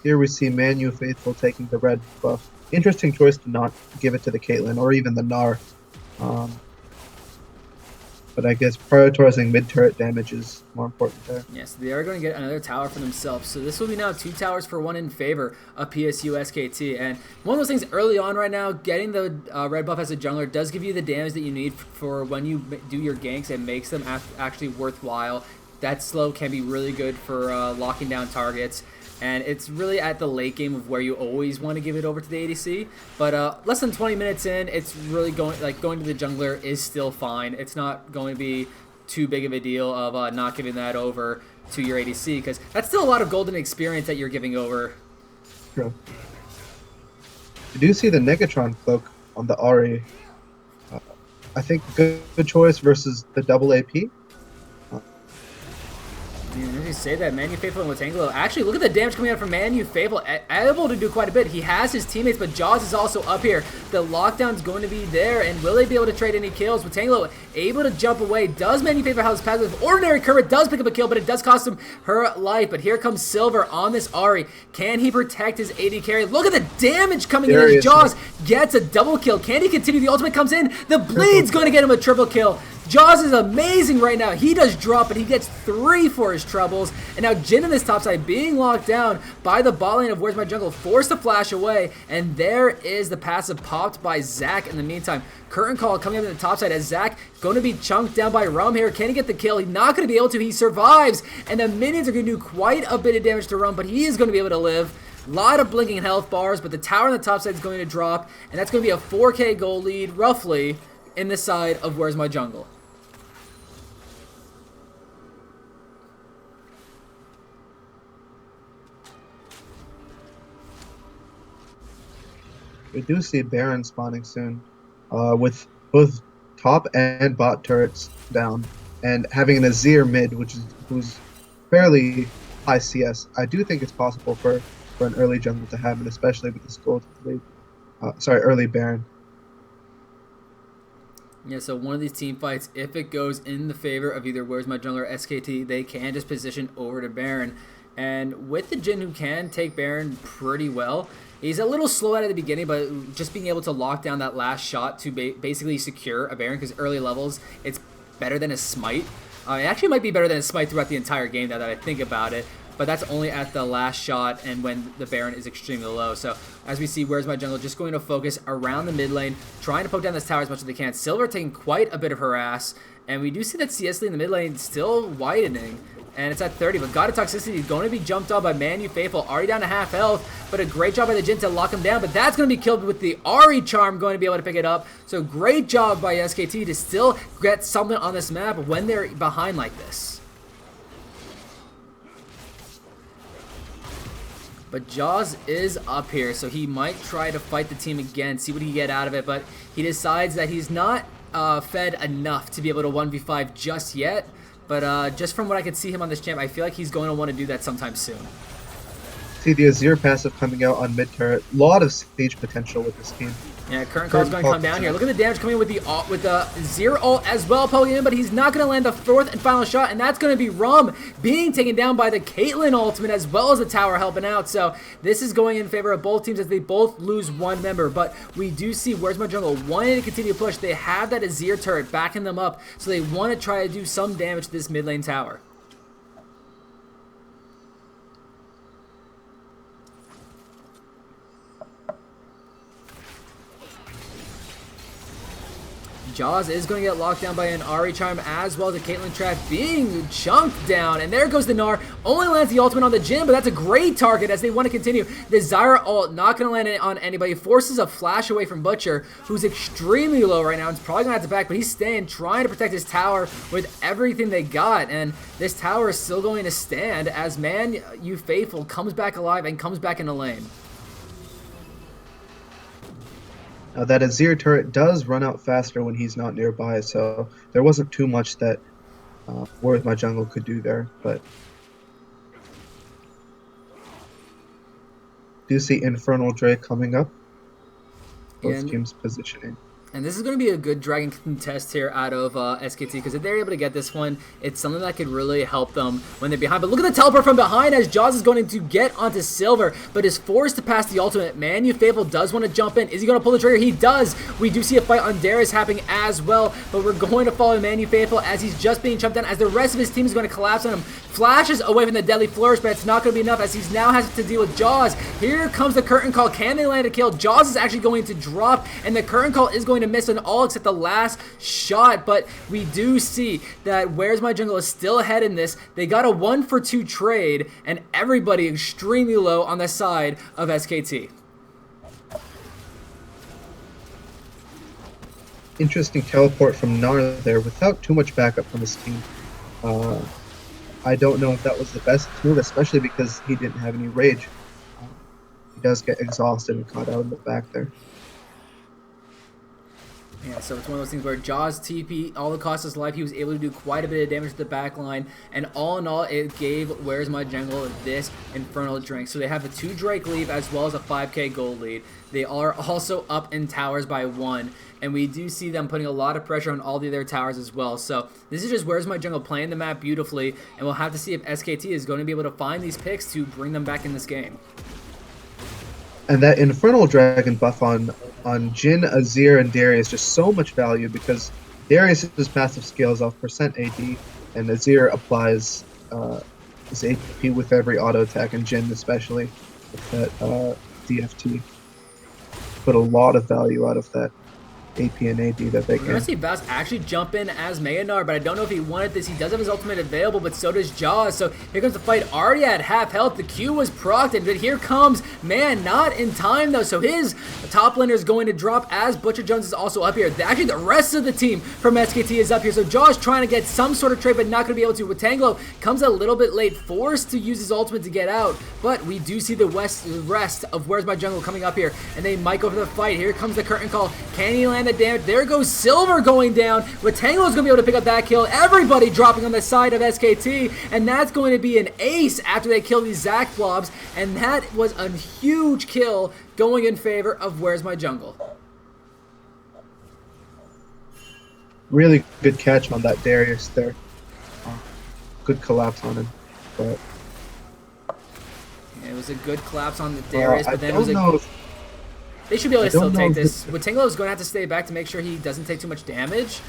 Here we see Manu Faithful taking the red buff. Interesting choice to not give it to the Caitlyn or even the Gnar. But I guess prioritizing mid-turret damage is more important there. Yes, they are going to get another tower for themselves. So this will be now 2 towers for 1 in favor of PSU SKT. And one of those things early on right now, getting the red buff as a jungler does give you the damage that you need for when you do your ganks. It makes them actually worthwhile. That slow can be really good for locking down targets. And it's really at the late game of where you always want to give it over to the ADC. But less than 20 minutes in, it's really going to the jungler is still fine. It's not going to be too big of a deal of not giving that over to your ADC, because that's still a lot of golden experience that you're giving over. True. You do see the Negatron cloak on the Ahri. I think good choice versus the double AP. You say that Manu Faithful and Watangelo. Actually, look at the damage coming out from Manu Faithful. Able to do quite a bit. He has his teammates, but Jaws is also up here. The lockdown is going to be there, and will they be able to trade any kills? Watangelo able to jump away. Does Manu Faithful have his passive? Ordinary Kermit does pick up a kill, but it does cost him her life. But here comes Silver on this Ahri. Can he protect his AD carry? Look at the damage coming in as Jaws gets a double kill. Can he continue? The ultimate comes in. The bleed's going to get him a triple kill. Jaws is amazing right now. He does drop, but he gets 3 for his troubles. And now Jin in this top side being locked down by the bot lane of Where's My Jungle, forced to flash away. And there is the passive popped by Zac in the meantime. Curtain call coming up in the top side as Zac going to be chunked down by Rum here. Can he get the kill? He's not going to be able to. He survives. And the minions are going to do quite a bit of damage to Rum, but he is going to be able to live. A lot of blinking health bars, but the tower on the top side is going to drop. And that's going to be a 4k gold lead, roughly, in the side of Where's My Jungle. We do see Baron spawning soon, with both top and bot turrets down, and having an Azir mid, who's fairly high CS. I do think it's possible for an early jungle to happen, especially with this gold lead. Early Baron. Yeah, so one of these team fights, if it goes in the favor of either Where's My Jungle or SKT, they can just position over to Baron. And with the Jhin, who can take Baron pretty well, he's a little slow at the beginning, but just being able to lock down that last shot to basically secure a Baron, because early levels, it's better than a Smite. It actually might be better than a Smite throughout the entire game now that I think about it. but that's only at the last shot and when the Baron is extremely low. So as we see, Where's My Jungle just going to focus around the mid lane, trying to poke down this tower as much as they can. Silver taking quite a bit of harass, and we do see that CS in the mid lane still widening. And it's at 30, but God of Toxicity is going to be jumped on by Manu Faithful, already down to half health, but a great job by the Jhin to lock him down, but that's going to be killed with the Ahri Charm going to be able to pick it up. So great job by SKT to still get something on this map when they're behind like this. But Jaws is up here, so he might try to fight the team again, see what he can get out of it, but he decides that he's not fed enough to be able to 1v5 just yet. But just from what I could see him on this champ, I feel like he's going to want to do that sometime soon. See the Azir passive coming out on mid turret. A lot of stage potential with this team. Yeah, current call is going to come down here. Look at the damage coming in with the Azir ult as well, poking in, but he's not going to land the fourth and final shot, and that's going to be Rum being taken down by the Caitlyn ultimate as well as the tower helping out. So this is going in favor of both teams as they both lose one member, but we do see Where's My Jungle wanting to continue to push. They have that Azir turret backing them up, so they want to try to do some damage to this mid lane tower. Jaws is going to get locked down by an Ahri Charm as well as a Caitlyn trap being chunked down. And there goes the Gnar. Only lands the ultimate on the Jhin, but that's a great target as they want to continue. The Zyra ult not going to land it on anybody. Forces a flash away from Butcher, who's extremely low right now. It's probably going to have to back, but he's staying, trying to protect his tower with everything they got. And this tower is still going to stand as Manu Faithful comes back alive and comes back in the lane. That Azir turret does run out faster when he's not nearby, so there wasn't too much that Where's My Jungle could do there. But do you see Infernal Drake coming up? Both teams positioning. And this is going to be a good Dragon contest here out of SKT, because if they're able to get this one, it's something that could really help them when they're behind. But look at the teleport from behind as Jaws is going to get onto Silver, but is forced to pass the ultimate. Manu Faithful does want to jump in. Is he going to pull the trigger? He does. We do see a fight on Darius happening as well, but we're going to follow Manu Faithful as he's just being jumped down, as the rest of his team is going to collapse on him. Flashes away from the deadly flourish, but it's not going to be enough as he's now has to deal with Jaws. Here comes the curtain call. Can they land a kill? Jaws is actually going to drop, and the curtain call is going to miss on all except the last shot, but we do see that Where's My Jungle is still ahead in this. They got a 1-for-2 trade, and everybody extremely low on the side of SKT. Interesting teleport from Gnar there without too much backup from his team. I don't know if that was the best move, especially because he didn't have any rage. He does get exhausted and caught out in the back there. Yeah, so it's one of those things where Jaws TP all the cost of his life. He was able to do quite a bit of damage to the back line, and all in all, it gave Where's My Jungle this Infernal Drink. So they have a 2 Drake lead as well as a 5k gold lead. They are also up in towers by 1, and we do see them putting a lot of pressure on all the other towers as well. So this is just Where's My Jungle playing the map beautifully, and we'll have to see if SKT is going to be able to find these picks to bring them back in this game. And that Infernal Dragon buff on Jhin, Azir, and Darius just so much value, because Darius' passive scales off percent AD, and Azir applies his AP with every auto attack, and Jhin especially with that DFT. Put a lot of value out of that AP and AD that they We're can. going to see Bass actually jump in as Mega Gnar, but I don't know if he wanted this. He does have his ultimate available, but so does Jaws. So here comes the fight. Already at half health. The Q was procced, but here comes, man, not in time though. So his top laner is going to drop as Butcher Jones is also up here. Actually, the rest of the team from SKT is up here. So Jaws trying to get some sort of trade, but not going to be able to. Watanglo comes a little bit late, forced to use his ultimate to get out, but we do see the rest of Where's My Jungle coming up here, and they might go for the fight. Here comes the curtain call. Can he land the damage? There goes Silver going down. Watanglo is going to be able to pick up that kill. Everybody dropping on the side of SKT, and that's going to be an ace after they kill these Zac blobs, and that was a huge kill going in favor of Where's My Jungle. Really good catch on that Darius there. Good collapse on him. But it was a good collapse on the Darius, but then it was they should be able to still take this. Watanglo is going to have to stay back to make sure he doesn't take too much damage.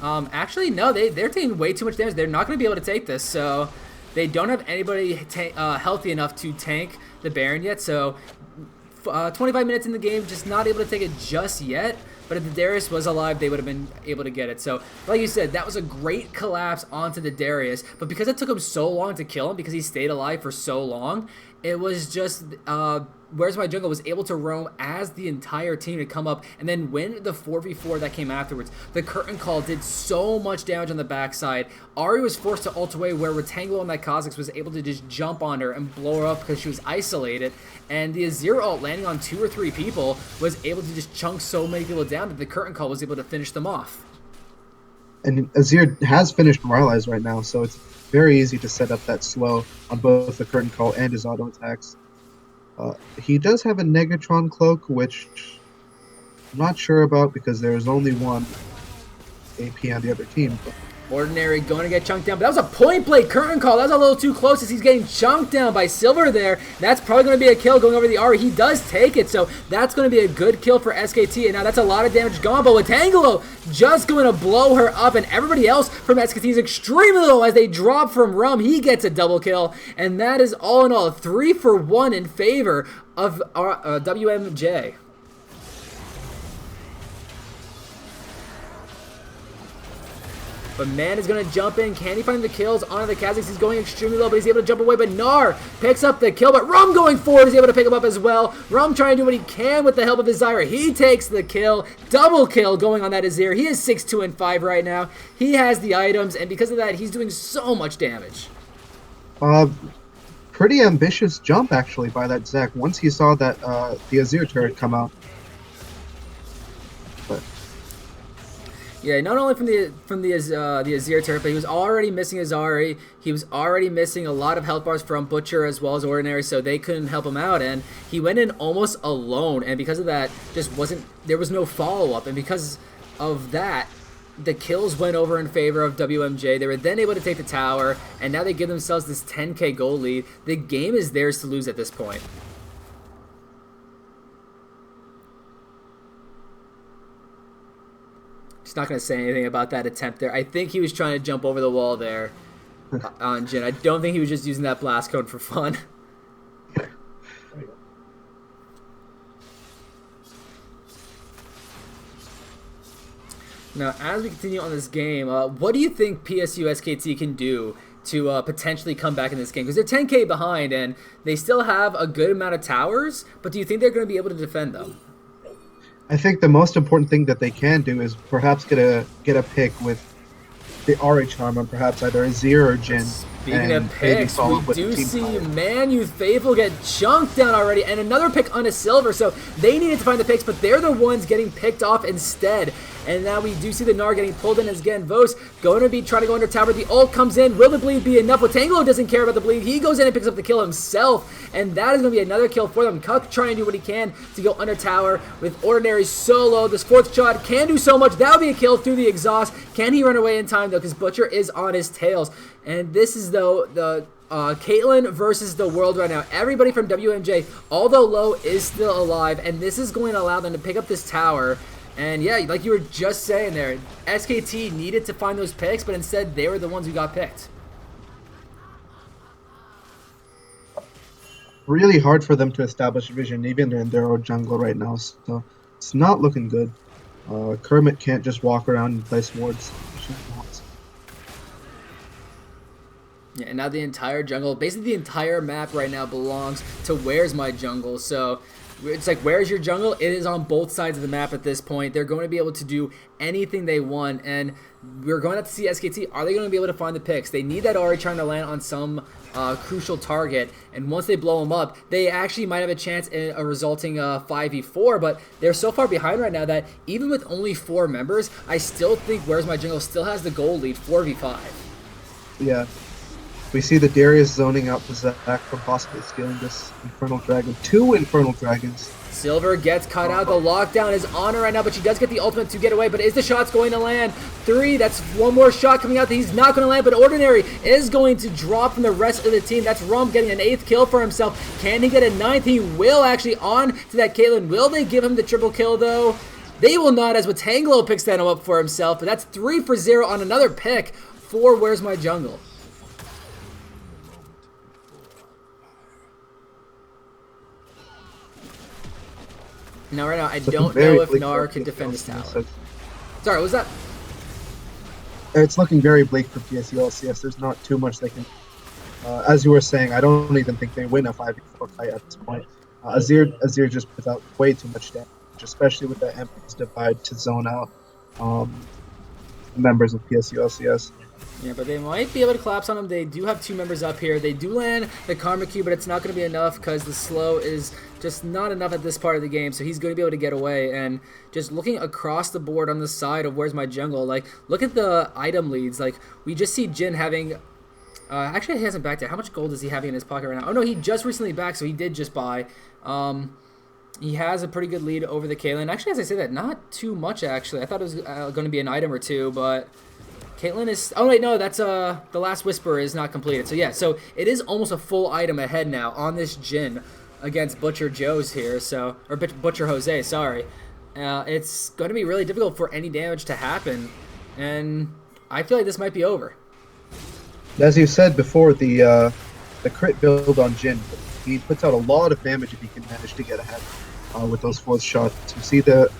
Actually, no, they're taking way too much damage. They're not going to be able to take this, so They don't have anybody healthy enough to tank the Baron yet, so 25 minutes in the game, just not able to take it just yet. But if the Darius was alive, they would have been able to get it. So, like you said, that was a great collapse onto the Darius. But because it took him so long to kill him, because he stayed alive for so long, it was just Where's My Jungle was able to roam as the entire team to come up and then win the 4v4 that came afterwards. The curtain call did so much damage on the backside. Ahri was forced to ult away, where Retangelo on that Kha'Zix was able to just jump on her and blow her up because she was isolated. And the Azir ult landing on 2 or 3 people was able to just chunk so many people down that the curtain call was able to finish them off. And Azir has finished Moralize right now, so it's very easy to set up that slow on both the curtain call and his auto attacks. He does have a Negatron cloak, which I'm not sure about because there's only one AP on the other team. But Ordinary going to get chunked down, but that was a point blank curtain call. That was a little too close as he's getting chunked down by Silver there. That's probably going to be a kill going over the Ahri. He does take it, so that's going to be a good kill for SKT. And now that's a lot of damage gone, but with Tangelo just going to blow her up, and everybody else from SKT is extremely low as they drop from Rum. He gets a double kill, and that is all in all 3 for 1 in favor of WMJ. But Man is going to jump in. Can he find the kills onto the Kha'Zix? He's going extremely low, but he's able to jump away. But Gnar picks up the kill, but Rum going forward is able to pick him up as well. Rum trying to do what he can with the help of his Zyra. He takes the kill. Double kill going on that Azir. He is 6-2 and 5 right now. He has the items, and because of that, he's doing so much damage. Pretty ambitious jump, actually, by that Zach once he saw that the Azir turret come out. Yeah, not only from the Azir turret, but he was already missing his Ahri. He was already missing a lot of health bars from Butcher as well as Ordinary, so they couldn't help him out. And he went in almost alone, and because of that, there was no follow-up. And because of that, the kills went over in favor of WMJ. They were then able to take the tower, and now they give themselves this 10k goal lead. The game is theirs to lose at this point. Just not going to say anything about that attempt there. I think he was trying to jump over the wall there on Jhin. I don't think he was just using that blast cone for fun. Now, as we continue on this game, what do you think PSU SKT can do to potentially come back in this game? Because they're 10k behind, and they still have a good amount of towers, but do you think they're going to be able to defend them? I think the most important thing that they can do is perhaps get a pick with the Ahri charm on perhaps either Azir or Jhin. Speaking of picks, we do see Man Youth Faithful get chunked down already, and another pick on a Silver, so they needed to find the picks, but they're the ones getting picked off instead. And now we do see the Gnar getting pulled in as again. Vos going to be trying to go under tower. The ult comes in. Will the bleed be enough? Tangelo doesn't care about the bleed. He goes in and picks up the kill himself, and that is going to be another kill for them. Cuck trying to do what he can to go under tower with Ordinary solo. This 4th shot can do so much. That'll be a kill through the exhaust. Can he run away in time, though? Because Butcher is on his tails. And this is, though, the Caitlyn versus the world right now. Everybody from WMJ, although low, is still alive, and this is going to allow them to pick up this tower. And yeah, like you were just saying there, SKT needed to find those picks, but instead they were the ones who got picked. Really hard for them to establish vision, even in their own jungle right now, so it's not looking good. Kermit can't just walk around and place wards. Yeah, and now the entire jungle, basically the entire map right now belongs to Where's My Jungle, so it's like, where's your jungle? It is on both sides of the map at this point. They're going to be able to do anything they want, and we're going to have to see SKT. Are they going to be able to find the picks? They need that Ahri trying to land on some crucial target, and once they blow them up, they actually might have a chance in a resulting 5v4, but they're so far behind right now that even with only 4 members, I still think Where's My Jungle still has the goal lead 4v5. Yeah. We see the Darius zoning out the Zach for possibly stealing this Infernal Dragon. 2 Infernal Dragons. Silver gets cut out. The lockdown is on her right now, but she does get the ultimate to get away. But is the shot's going to land? 3, that's one more shot coming out that he's not going to land, but Ordinary is going to drop from the rest of the team. That's Rum getting an 8th kill for himself. Can he get a 9th? He will actually on to that Caitlyn. Will they give him the triple kill, though? They will not, as Watangelo picks that up for himself, but that's 3 for 0 on another pick for Where's My Jungle. Now, right now, I It's looking don't very know if bleak Gnar for can PSU defend this LCS. tower. Sorry, what was that? It's looking very bleak for PSU LCS. There's not too much they can. As you were saying, I don't even think they win a 5v4 fight at this point. Azir just puts out way too much damage, especially with the Emperor's Divide to zone out members of PSU LCS. Yeah, but they might be able to collapse on them. They do have 2 members up here. They do land the Karma Q, but it's not going to be enough because the slow is just not enough at this part of the game. So he's going to be able to get away. And just looking across the board on the side of Where's My Jungle, like, look at the item leads. Like, we just see Jin having... actually, he hasn't backed yet. How much gold is he having in his pocket right now? Oh, no, he just recently backed, so he did just buy. He has a pretty good lead over the Caitlyn. Actually, as I say that, not too much, actually. I thought it was going to be an item or two, but... Caitlyn is... Oh, wait, no, that's... The Last Whisper is not completed. So, yeah, so it is almost a full item ahead now on this Jin against Butcher Joe's here, so... Or Butcher Jose, sorry. It's going to be really difficult for any damage to happen, and I feel like this might be over. As you said before, the crit build on Jin, he puts out a lot of damage if he can manage to get ahead with those 4th shots. You see the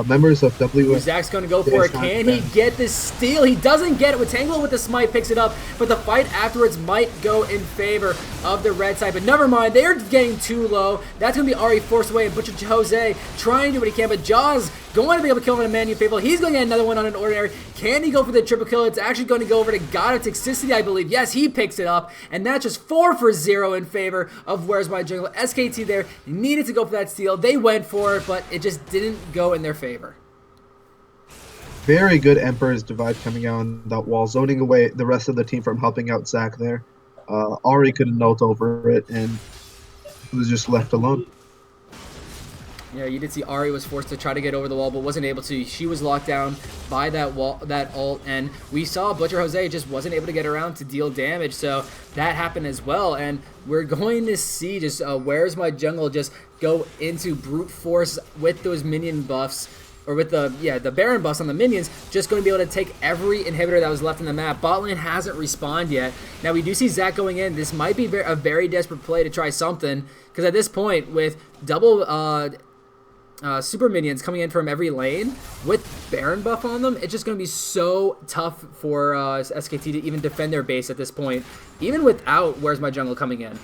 members of W. Zach's going to go for it. Can he get this steal? He doesn't get it. With Tanglo with the smite picks it up, but the fight afterwards might go in favor of the red side. But never mind, they're getting too low. That's going to be Ari forced away, and Butcher Jose trying to do what he can, but Jaws going to be able to kill him in a Manu Faithful. He's going to get another one on an Ordinary. Can he go for the triple kill? It's actually going to go over to God of Toxicity, I believe. Yes, he picks it up, and that's just 4 for 0 in favor of Where's My Jungle. SKT there needed to go for that steal. They went for it, but it just didn't go in their favor. Very good Emperor's Divide coming out on that wall, zoning away the rest of the team from helping out Zach there. Ari couldn't note over it and was just left alone. Yeah, you did see Ari was forced to try to get over the wall, but wasn't able to. She was locked down by that wall, that ult, and we saw Butcher Jose just wasn't able to get around to deal damage, so that happened as well. And we're going to see just Where's My Jungle just go into brute force with those minion buffs, or with the Baron buffs on the minions, just going to be able to take every inhibitor that was left in the map. Bot lane hasn't respawned yet. Now we do see Zach going in. This might be a very desperate play to try something, because at this point, with double super minions coming in from every lane with Baron buff on them, it's just going to be so tough for SKT to even defend their base at this point, even without Where's My Jungle coming in.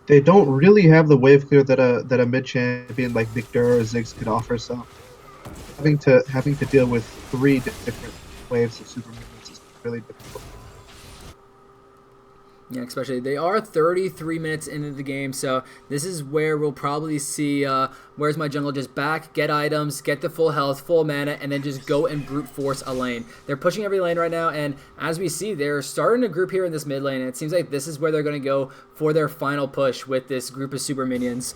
They don't really have the wave clear that a mid champion like Victor or Ziggs could offer, so having to deal with 3 different waves of super minions is really difficult. Yeah, especially they are 33 minutes into the game, so this is where we'll probably see Where's My Jungle just back, get items, get the full health, full mana, and then just go and brute force a lane. They're pushing every lane right now, and as we see, they're starting a group here in this mid lane, and it seems like this is where they're going to go for their final push with this group of super minions.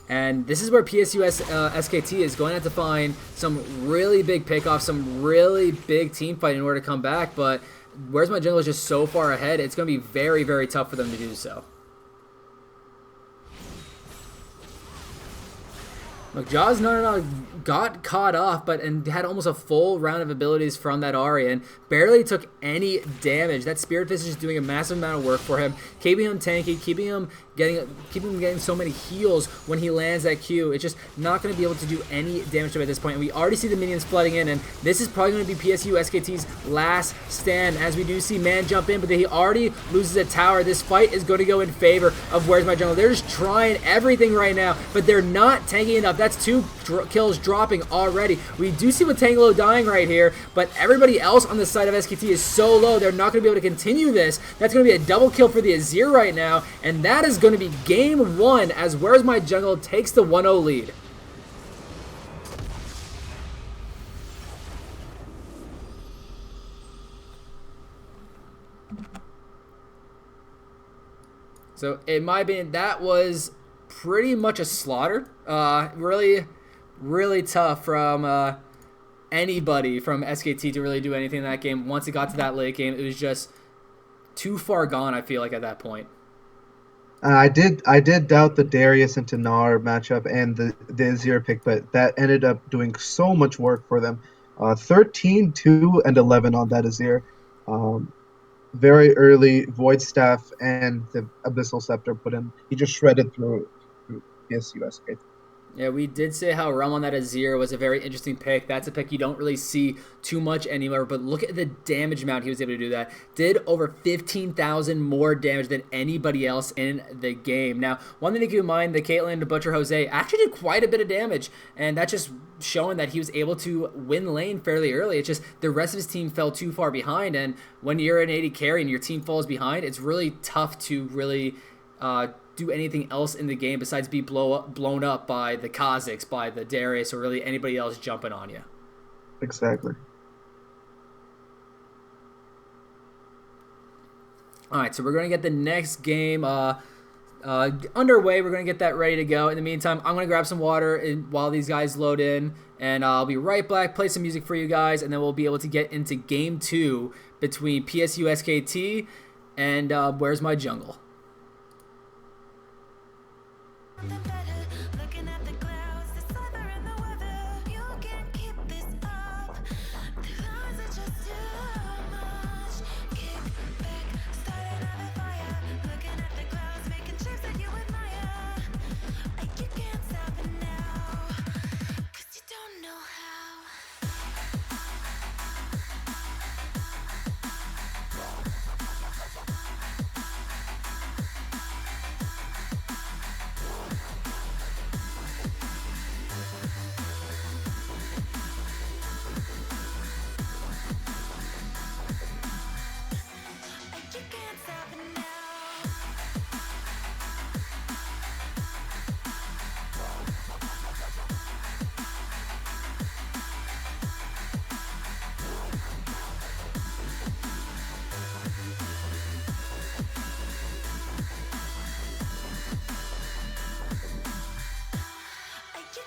And this is where PSU SKT is going to have to find some really big pickoffs, some really big team fight in order to come back, but Where's My Jungle is just so far ahead, it's going to be very, very tough for them to do so. Look, Jaws got caught off, and had almost a full round of abilities from that Ari, and barely took any damage. That Spirit Fist is just doing a massive amount of work for him, keeping him tanky, keeping him getting so many heals when he lands that Q. It's just not going to be able to do any damage to him at this point. And we already see the minions flooding in, and this is probably going to be PSU SKT's last stand, as we do see Man jump in, but he already loses a tower. This fight is going to go in favor of Where's My Jungle. They're just trying everything right now, but they're not tanking enough. That's 2 kills dropping already. We do see Tanglo dying right here, but everybody else on the side of SKT is so low, they're not going to be able to continue this. That's going to be a double kill for the Azir right now, and that is going to be game 1 as Where's My Jungle takes the 1-0 lead. So, in my opinion, that was pretty much a slaughter. Really, really tough from anybody from SKT to really do anything in that game. Once it got to that late game, it was just too far gone, I feel like, at that point. I did doubt the Darius and Gnar matchup and the Azir pick, but that ended up doing so much work for them. 13, 2, and 11 on that Azir. Very early Void Staff and the Abyssal Scepter put in. He just shredded through PSU SKT. Yeah, we did say how Realm on that Azir was a very interesting pick. That's a pick you don't really see too much anymore, but look at the damage amount he was able to do that. Did over 15,000 more damage than anybody else in the game. Now, one thing to keep in mind, the Caitlyn to Butcher Jose actually did quite a bit of damage, and that's just showing that he was able to win lane fairly early. It's just the rest of his team fell too far behind, and when you're an 80 carry and your team falls behind, it's really tough to really do anything else in the game besides be blown up by the Kazakhs, by the Darius, or really anybody else jumping on you. Exactly. All right, so we're going to get the next game underway. We're going to get that ready to go. In the meantime, I'm going to grab some water while these guys load in, and I'll be right back, play some music for you guys, and then we'll be able to get into Game 2 between PSU SKT and Where's My Jungle. Looking at the clouds, the summer and the weather. You can't keep this up. The lies are just too much. Kick back, start another fire. Looking at the clouds, making shapes that you admire. You can't stop it now, 'cause you don't know how. You can't stop it now. You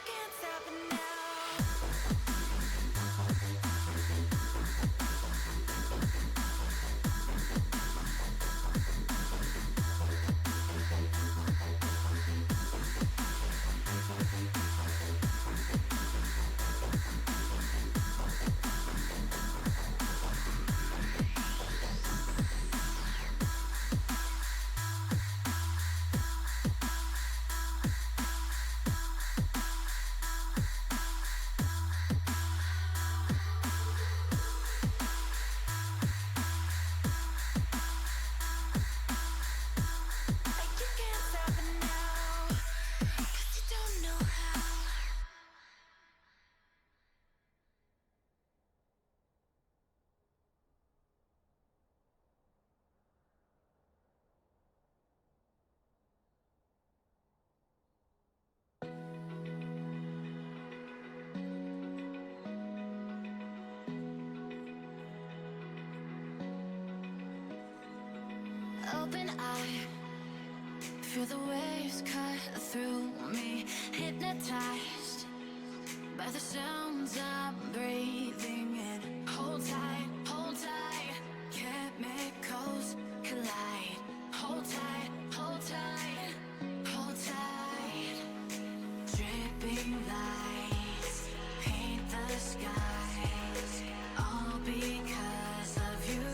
can't stop it now. You can't stop it now, 'cause you don't know how. Open eye, feel the waves cut through me. Hypnotized by the sounds I'm breathing in. Hold tight, hold tight. Chemicals collide. Hold tight, hold tight, hold tight. Dripping lights paint the skies, all because of you.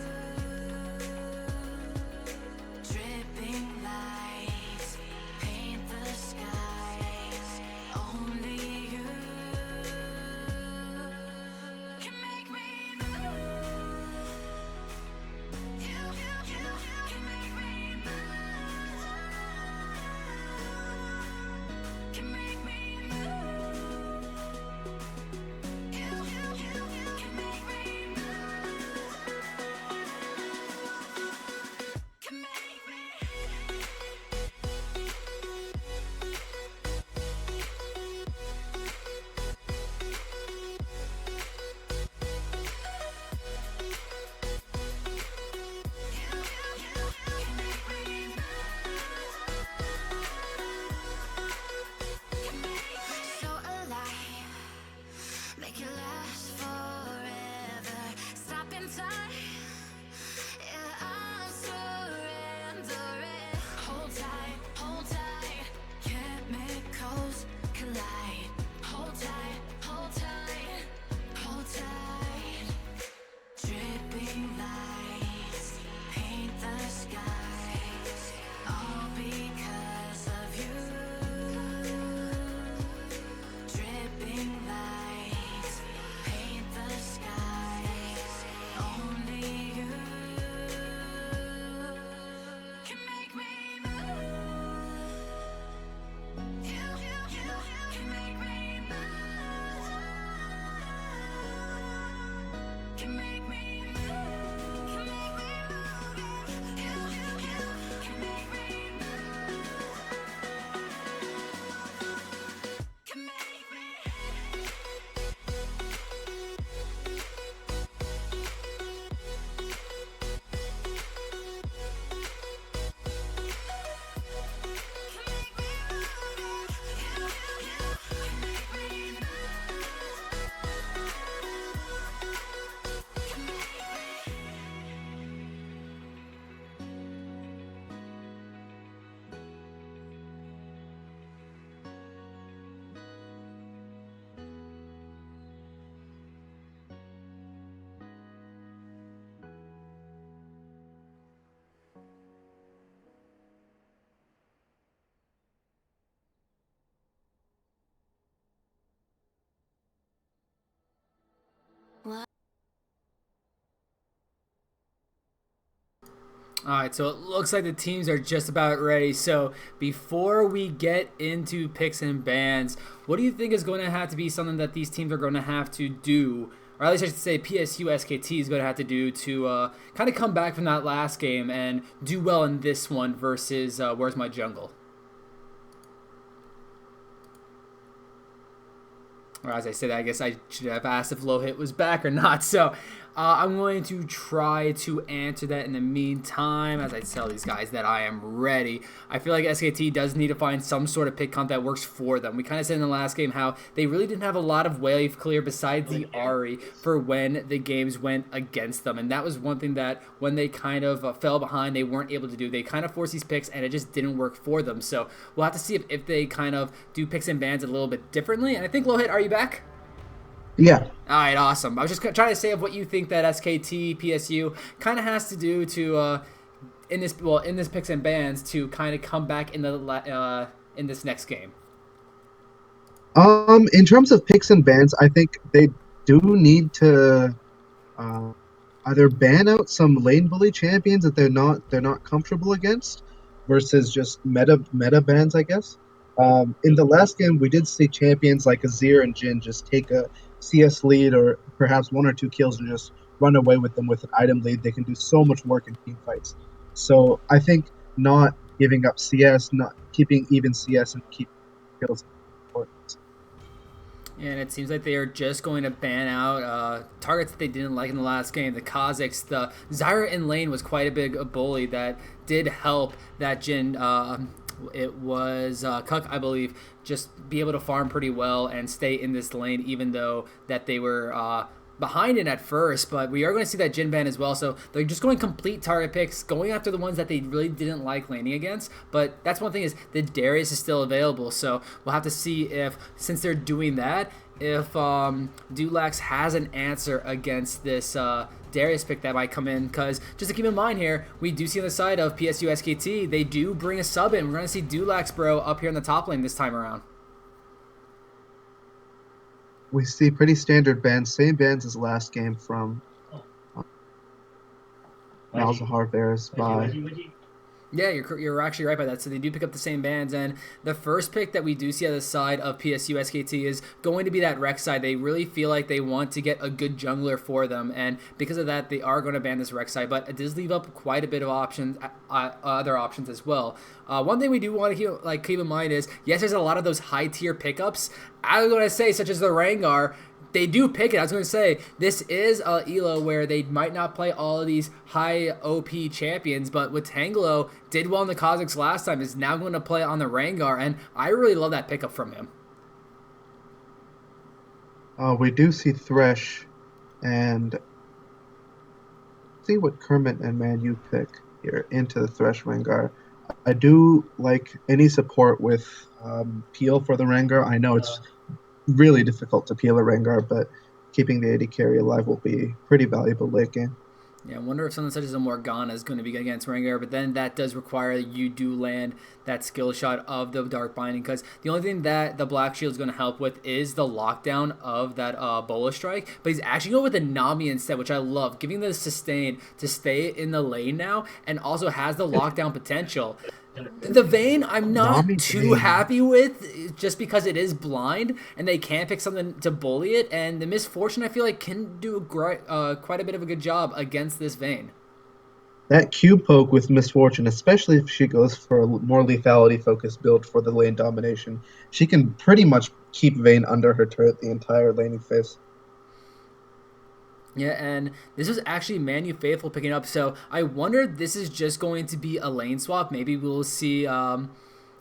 Dripping lights paint the skies, only you. Alright, so it looks like the teams are just about ready. So before we get into picks and bans, what do you think is going to have to be something that these teams are going to have to do, or at least I should say PSU SKT is going to have to do to kind of come back from that last game and do well in this one versus Where's My Jungle? Or as I said, I guess I should have asked if Low Hit was back or not. So I'm going to try to answer that in the meantime as I tell these guys that I am ready. I feel like SKT does need to find some sort of pick comp that works for them. We kind of said in the last game how they really didn't have a lot of wave clear besides the Ari for when the games went against them. And that was one thing that when they kind of fell behind, they weren't able to do. They kind of forced these picks and it just didn't work for them. So we'll have to see if they kind of do picks and bans a little bit differently. And I think Low Hit, are you back? Yeah. All right, awesome. I was just trying to say of what you think that SKT PSU kind of has to do to in this picks and bans to kind of come back in this next game. In terms of picks and bans, I think they do need to either ban out some lane bully champions that they're not comfortable against, versus just meta bans, I guess. In the last game, we did see champions like Azir and Jhin just take a CS lead or perhaps 1 or 2 kills and just run away with them with an item lead. They can do so much work in team fights. So I think not giving up CS, not keeping even CS and keep kills important. And it seems like they are just going to ban out targets that they didn't like in the last game. The Kazakhs, the Zyra in lane was quite a big bully that did help that Jhin. It was Cuck, I believe, just be able to farm pretty well and stay in this lane, even though that they were behind it at first. But we are going to see that Jhin ban as well. So they're just going complete target picks, going after the ones that they really didn't like laning against. But that's one thing is the Darius is still available. So we'll have to see if, since they're doing that, if Dulax has an answer against this Darius pick that might come in, because just to keep in mind here, we do see on the side of PSU SKT, they do bring a sub in. We're going to see Dulax, bro, up here in the top lane this time around. We see pretty standard bans, same bans as last game from Malzahar Bears by. Yeah, you're actually right by that. So they do pick up the same bans, and the first pick that we do see on the side of PSU SKT is going to be that Rex side. They really feel like they want to get a good jungler for them, and because of that, they are going to ban this Rex side. But it does leave up quite a bit of options, other options as well. One thing we do want to keep in mind is, yes, there's a lot of those high tier pickups. I was going to say, such as the Rengar. They do pick it. I was going to say, this is a ELO where they might not play all of these high OP champions, but with Tangelo did well in the Kazakhs last time, is now going to play on the Rengar, and I really love that pickup from him. We do see Thresh, and see what Kermit and Manu pick here into the Thresh Rengar. I do like any support with peel for the Rengar. I know it's really difficult to peel a Rengar, but keeping the AD carry alive will be pretty valuable late game. Yeah, I wonder if something such as a Morgana is going to be against Rengar, but then that does require you do land that skill shot of the Dark Binding, because the only thing that the Black Shield is going to help with is the lockdown of that Bola Strike, but he's actually going with the Nami instead, which I love, giving the sustain to stay in the lane now, and also has the lockdown potential. The Vayne, I'm not too happy with, just because it is blind, and they can pick something to bully it, and the Misfortune, I feel like, can do quite a bit of a good job against this Vayne. That Q poke with Misfortune, especially if she goes for a more lethality-focused build for the lane domination, she can pretty much keep Vayne under her turret the entire laning phase. Yeah, and this was actually Manu Faithful picking up, so I wonder if this is just going to be a lane swap. Maybe we'll see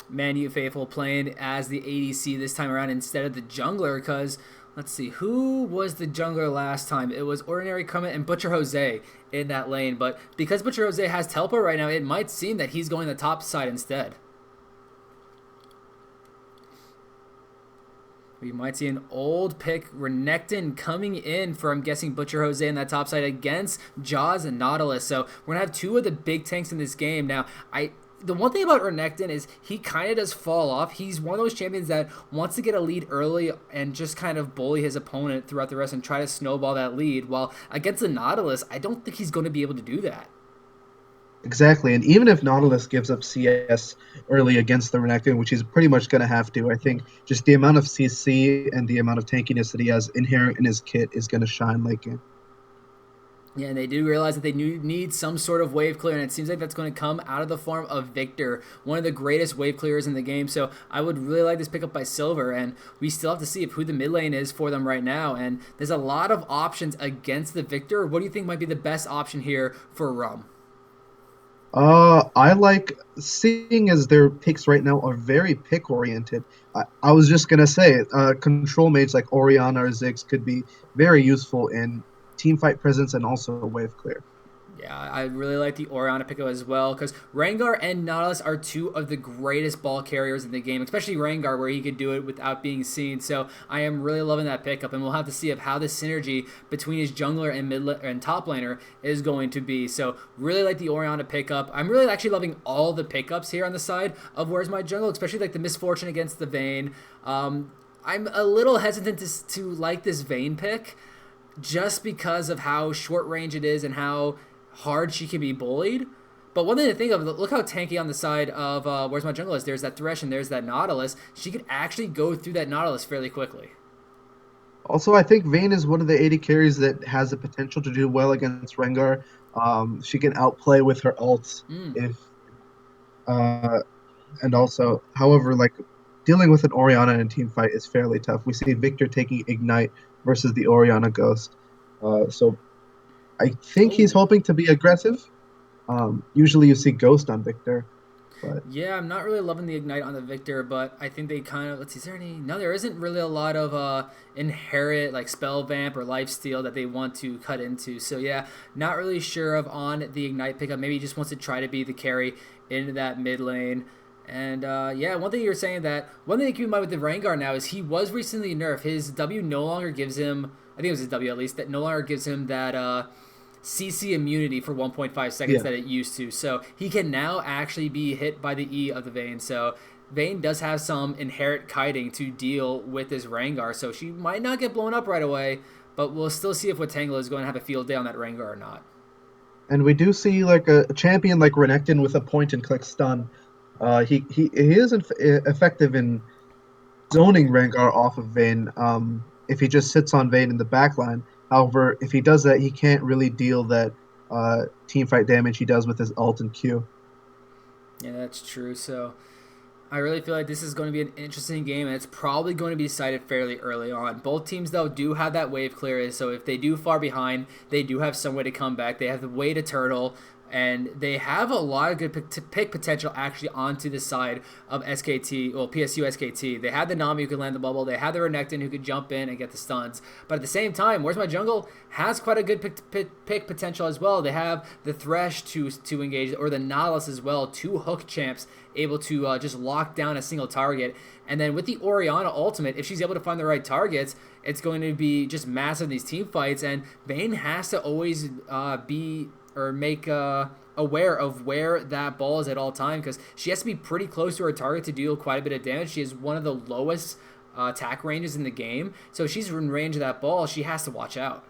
Manu Faithful playing as the ADC this time around instead of the jungler, because, let's see, who was the jungler last time? It was Ordinary Kermit and Butcher Jose in that lane, but because Butcher Jose has teleport right now, it might seem that he's going the top side instead. We might see an old pick, Renekton, coming in for, I'm guessing, Butcher Jose in that top side against Jaws and Nautilus. So we're going to have two of the big tanks in this game. Now, the one thing about Renekton is he kind of does fall off. He's one of those champions that wants to get a lead early and just kind of bully his opponent throughout the rest and try to snowball that lead. While against the Nautilus, I don't think he's going to be able to do that. Exactly, and even if Nautilus gives up CS early against the Renekton, which he's pretty much going to have to, I think just the amount of CC and the amount of tankiness that he has inherent in his kit is going to shine late game. Yeah, and they do realize that they need some sort of wave clear, and it seems like that's going to come out of the form of Victor, one of the greatest wave clearers in the game. So I would really like this pickup by Silver, and we still have to see who the mid lane is for them right now. And there's a lot of options against the Victor. What do you think might be the best option here for Rum? I like seeing as their picks right now are very pick oriented. I was just gonna say, control mates like Orianna or Ziggs could be very useful in team fight presence and also wave clear. Yeah, I really like the Orianna pickup as well because Rengar and Nautilus are two of the greatest ball carriers in the game, especially Rengar where he could do it without being seen. So I am really loving that pickup, and we'll have to see how the synergy between his jungler and and top laner is going to be. So really like the Orianna pickup. I'm really actually loving all the pickups here on the side of Where's My Jungle, especially like the Misfortune against the Vayne. I'm a little hesitant to like this Vayne pick just because of how short range it is and how hard she can be bullied. But one thing to think of, look how tanky on the side of Where's My Jungle is. There's that Thresh and there's that Nautilus. She could actually go through that Nautilus fairly quickly. Also, I think Vayne is one of the AD carries that has the potential to do well against Rengar. She can outplay with her ults if, and also, however, like dealing with an Orianna in a team fight is fairly tough. We see Victor taking Ignite versus the Orianna Ghost. So I think he's hoping to be aggressive. Usually you see Ghost on Victor. But Yeah, I'm not really loving the Ignite on the Victor, but I think they kind of, let's see, is there any, no, there isn't really a lot of inherent like spell vamp or lifesteal that they want to cut into. So yeah, not really sure of on the Ignite pickup. Maybe he just wants to try to be the carry into that mid lane. And yeah, one thing you're saying that, one thing to keep in mind with the Rengar now is he was recently nerfed. His W no longer gives him, I think it was his W at least, that no longer gives him that CC immunity for 1.5 seconds that it used to. So he can now actually be hit by the E of the Vayne. So Vayne does have some inherent kiting to deal with this Rengar. So she might not get blown up right away, but we'll still see if Watangla is going to have a field day on that Rengar or not. and we do see like a champion like Renekton with a point and click stun. He is effective in zoning Rengar off of Vayne if he just sits on Vayne in the backline. However, if he does that, he can't really deal that team fight damage he does with his ult and Q. Yeah, that's true. So I really feel like this is going to be an interesting game, and it's probably going to be decided fairly early on. Both teams, though, do have that wave clear, so if they do fall behind, they do have some way to come back. They have the way to turtle, and they have a lot of good pick potential actually onto the side of SKT, well, PSU SKT. They had the Nami who could land the bubble. They had the Renekton who could jump in and get the stuns. But at the same time, Where's My Jungle has quite a good pick potential as well. They have the Thresh to engage, or the Nautilus as well, two hook champs able to just lock down a single target. And then with the Orianna ultimate, if she's able to find the right targets, it's going to be just massive in these team fights. And Vayne has to always be or make aware of where that ball is at all time, because she has to be pretty close to her target to deal quite a bit of damage. She has one of the lowest attack ranges in the game, so if she's in range of that ball, she has to watch out.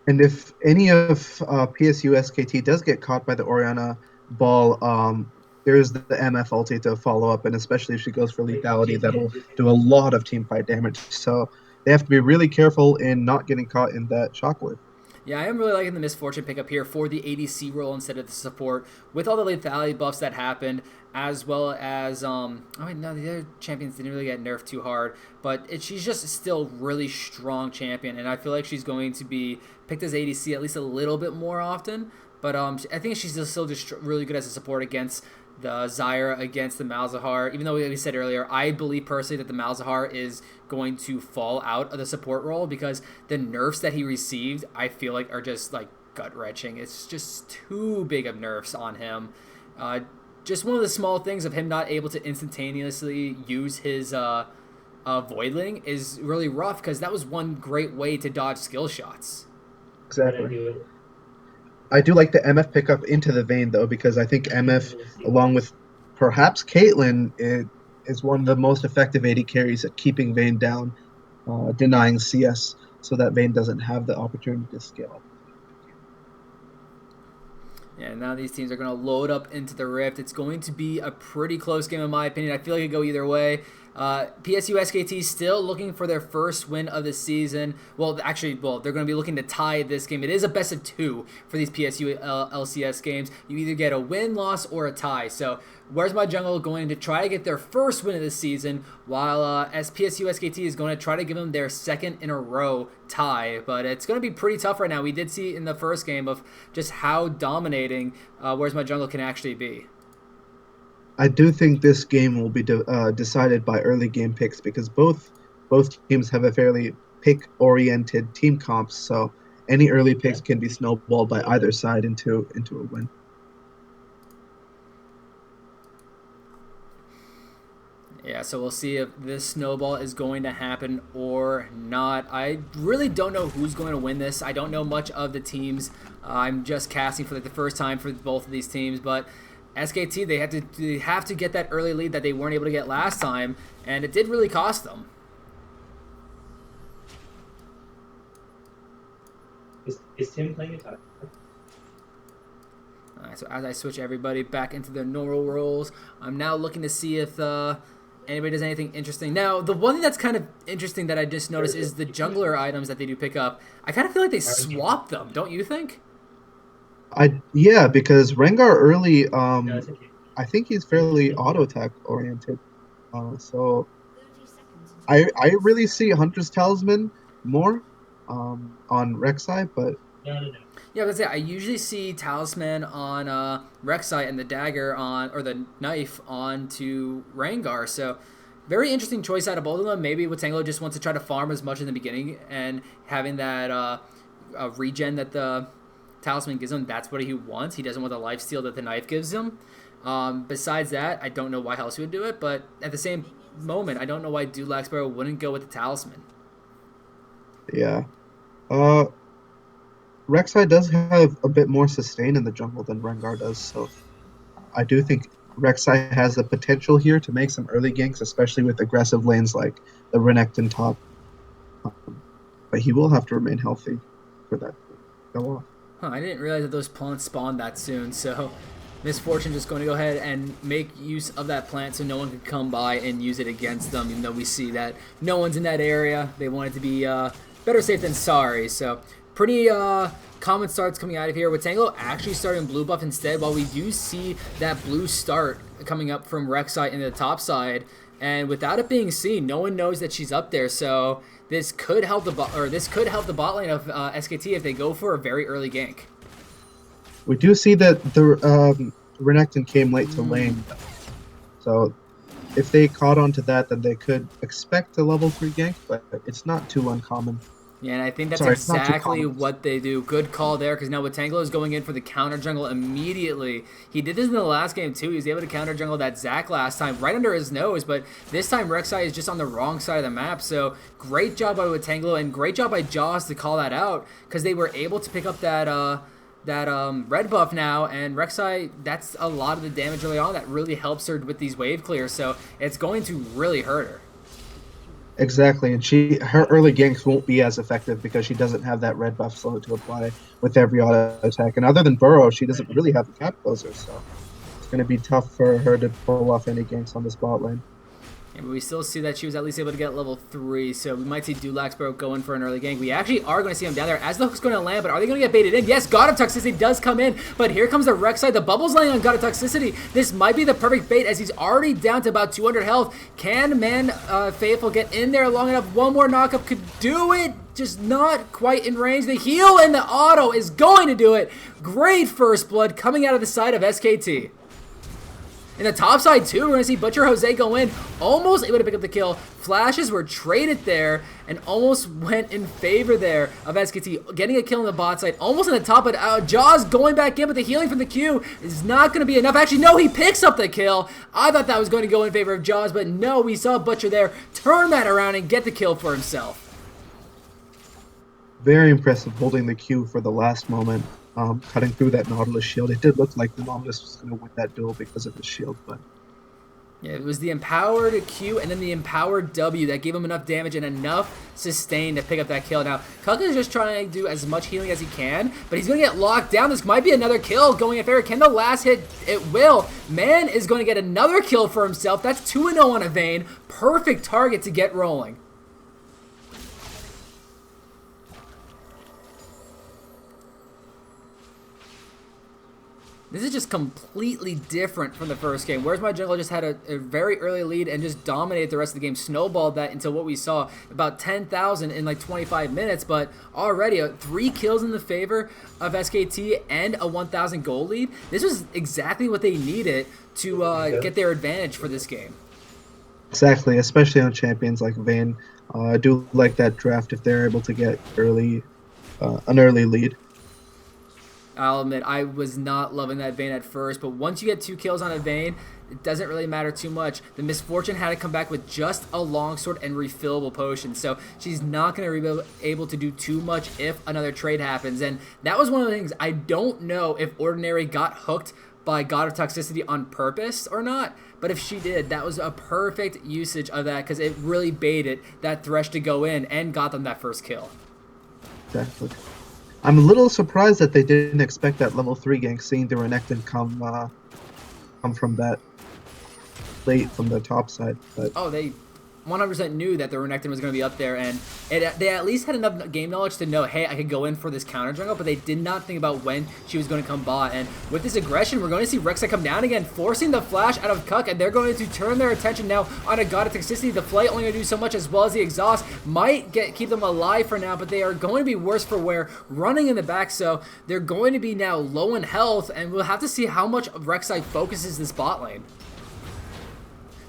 And if any of PSU SKT does get caught by the Orianna ball, there's the MF ulti to follow up, and especially if she goes for lethality, that'll do a lot of team fight damage. So they have to be really careful in not getting caught in that shockwave. Yeah, I am really liking the Misfortune pickup here for the ADC role instead of the support, with all the lethality buffs that happened, as well as, oh wait, no, the other champions didn't really get nerfed too hard, but she's just still really strong champion, and I feel like she's going to be picked as ADC at least a little bit more often, but I think she's still just really good as a support against the Zyra, against the Malzahar. Even though we said earlier, I believe personally that the Malzahar is going to fall out of the support role because the nerfs that he received, I feel like, are just like gut-wrenching. It's just too big of nerfs on him. Just one of the small things of him not able to instantaneously use his Voidling is really rough, because that was one great way to dodge skill shots. Exactly. I do like the MF pickup into the Vayne though, because I think MF, along with perhaps Caitlyn, is one of the most effective AD carries at keeping Vayne down, denying CS, so that Vayne doesn't have the opportunity to scale up. Yeah, now these teams are going to load up into the Rift. It's going to be a pretty close game in my opinion. I feel like it could go either way. PSU SKT still looking for their first win of the season. Well, actually, they're going to be looking to tie this game. It is a best of 2 for these PSU LCS games. You either get a win, loss, or a tie. So Where's My Jungle going to try to get their first win of the season, while as PSU SKT is going to try to give them their second in a row tie. But it's going to be pretty tough right now. We did see in the first game of just how dominating Where's My Jungle can actually be. I do think this game will be decided by early game picks, because both teams have a fairly pick-oriented team comps, so any early picks can be snowballed by either side into a win. Yeah, so we'll see if this snowball is going to happen or not. I really don't know who's going to win this. I don't know much of the teams. I'm just casting for the first time for both of these teams, but SKT, they have to get that early lead that they weren't able to get last time, and it did really cost them. Is Tim playing guitar? Alright, so as I switch everybody back into their normal roles, I'm now looking to see if anybody does anything interesting. Now, the one thing that's kind of interesting that I just noticed is the jungler items that they do pick up. I kind of feel like they swapped them, don't you think? Yeah, because Rengar early, I think he's fairly auto attack oriented. So I really see Hunter's Talisman more on Rek'Sai, but Yeah, but I usually see Talisman on Rek'Sai and the dagger on, or the knife onto Rengar. So very interesting choice out of both of them. Maybe Watanglo just wants to try to farm as much in the beginning, and having that regen that the Talisman gives him, that's what he wants. He doesn't want the lifesteal that the knife gives him. Besides that, I don't know why else he would do it, but at the same moment, I don't know why Dulaxborough wouldn't go with the Talisman. yeah. Rek'Sai does have a bit more sustain in the jungle than Rengar does, so I do think Rek'Sai has the potential here to make some early ganks, especially with aggressive lanes like the Renekton top. But he will have to remain healthy for that to go off. Huh, I didn't realize that those plants spawned that soon, so Misfortune just going to go ahead and make use of that plant so no one could come by and use it against them, even though we see that no one's in that area. They want it to be better safe than sorry, so pretty common starts coming out of here. Watanglo actually starting blue buff instead, while we do see that blue start coming up from Rek'Sai in the top side, and without it being seen, no one knows that she's up there, so this could help the bot lane of SKT if they go for a very early gank. We do see that the Renekton came late to lane, so if they caught on to that, then they could expect a level 3 gank, but it's not too uncommon. Yeah, and I think that's Sorry, exactly what they do. Good call there, because now Watanglo is going in for the counter jungle immediately. He did this in the last game too. He was able to counter jungle that Zac last time right under his nose, but this time Rek'Sai is just on the wrong side of the map. So great job by Watanglo, and great job by Jaws to call that out, because they were able to pick up that red buff now, and Rek'Sai, that's a lot of the damage early on that really helps her with these wave clears, so it's going to really hurt her. Exactly, and her early ganks won't be as effective because she doesn't have that red buff slow to apply with every auto attack. And other than Burrow, she doesn't really have the cap closer, so it's going to be tough for her to pull off any ganks on this bot lane. Yeah, but we still see that she was at least able to get level 3, so we might see Dulaxborough going for an early gank. We actually are going to see him down there as the hook's going to land, but are they going to get baited in? Yes, God of Toxicity does come in, but here comes the Rek'Sai. The bubble's laying on God of Toxicity. This might be the perfect bait as he's already down to about 200 health. Can Faithful get in there long enough? One more knockup could do it. Just not quite in range. The heal and the auto is going to do it. Great first blood coming out of the side of SKT. In the top side too, we're going to see Butcher Jose go in, almost able to pick up the kill. Flashes were traded there and almost went in favor there of SKT, getting a kill on the bot side, almost on the top, but Jaws going back in, but the healing from the Q is not going to be enough. Actually, no, he picks up the kill. I thought that was going to go in favor of Jaws, but no, we saw Butcher there turn that around and get the kill for himself. Very impressive holding the Q for the last moment. cutting through that Nautilus shield. It did look like the Nautilus was going to win that duel because of his shield, but Yeah, it was the empowered Q and then the empowered W that gave him enough damage and enough sustain to pick up that kill. Now, Kuka is just trying to do as much healing as he can, but he's going to get locked down. This might be another kill going in favor. Can the last hit? It will. Man is going to get another kill for himself. That's 2-0 on a Vayne. Perfect target to get rolling. This is just completely different from the first game. Whereas my jungle just had a very early lead and just dominated the rest of the game, snowballed that until what we saw, about 10,000 in like 25 minutes, but already 3 kills in the favor of SKT and a 1,000 gold lead. This was exactly what they needed to get their advantage for this game. exactly, especially on champions like Vayne. I do like that draft if they're able to get an early lead. I'll admit, I was not loving that Vayne at first, but once you get 2 kills on a Vayne, it doesn't really matter too much. The Misfortune had to come back with just a longsword and refillable potion, so she's not going to be able to do too much if another trade happens. And that was one of the things. I don't know if Ordinary got hooked by God of Toxicity on purpose or not, but if she did, that was a perfect usage of that because it really baited that Thresh to go in and got them that first kill. Exactly. I'm a little surprised that they didn't expect that level 3 gank, seeing the Renekton come from that late from the top side. But Oh, they 100% knew that the Renekton was going to be up there, and they at least had enough game knowledge to know, hey, I could go in for this counter jungle, but they did not think about when she was going to come bot. And with this aggression, we're going to see Rek'Sai come down again, forcing the flash out of Cuck, and they're going to turn their attention now on a God of Toxicity. The Flight only going to do so much, as well as the exhaust might keep them alive for now, but they are going to be worse for wear, running in the back, so they're going to be now low in health, and we'll have to see how much Rek'Sai focuses this bot lane.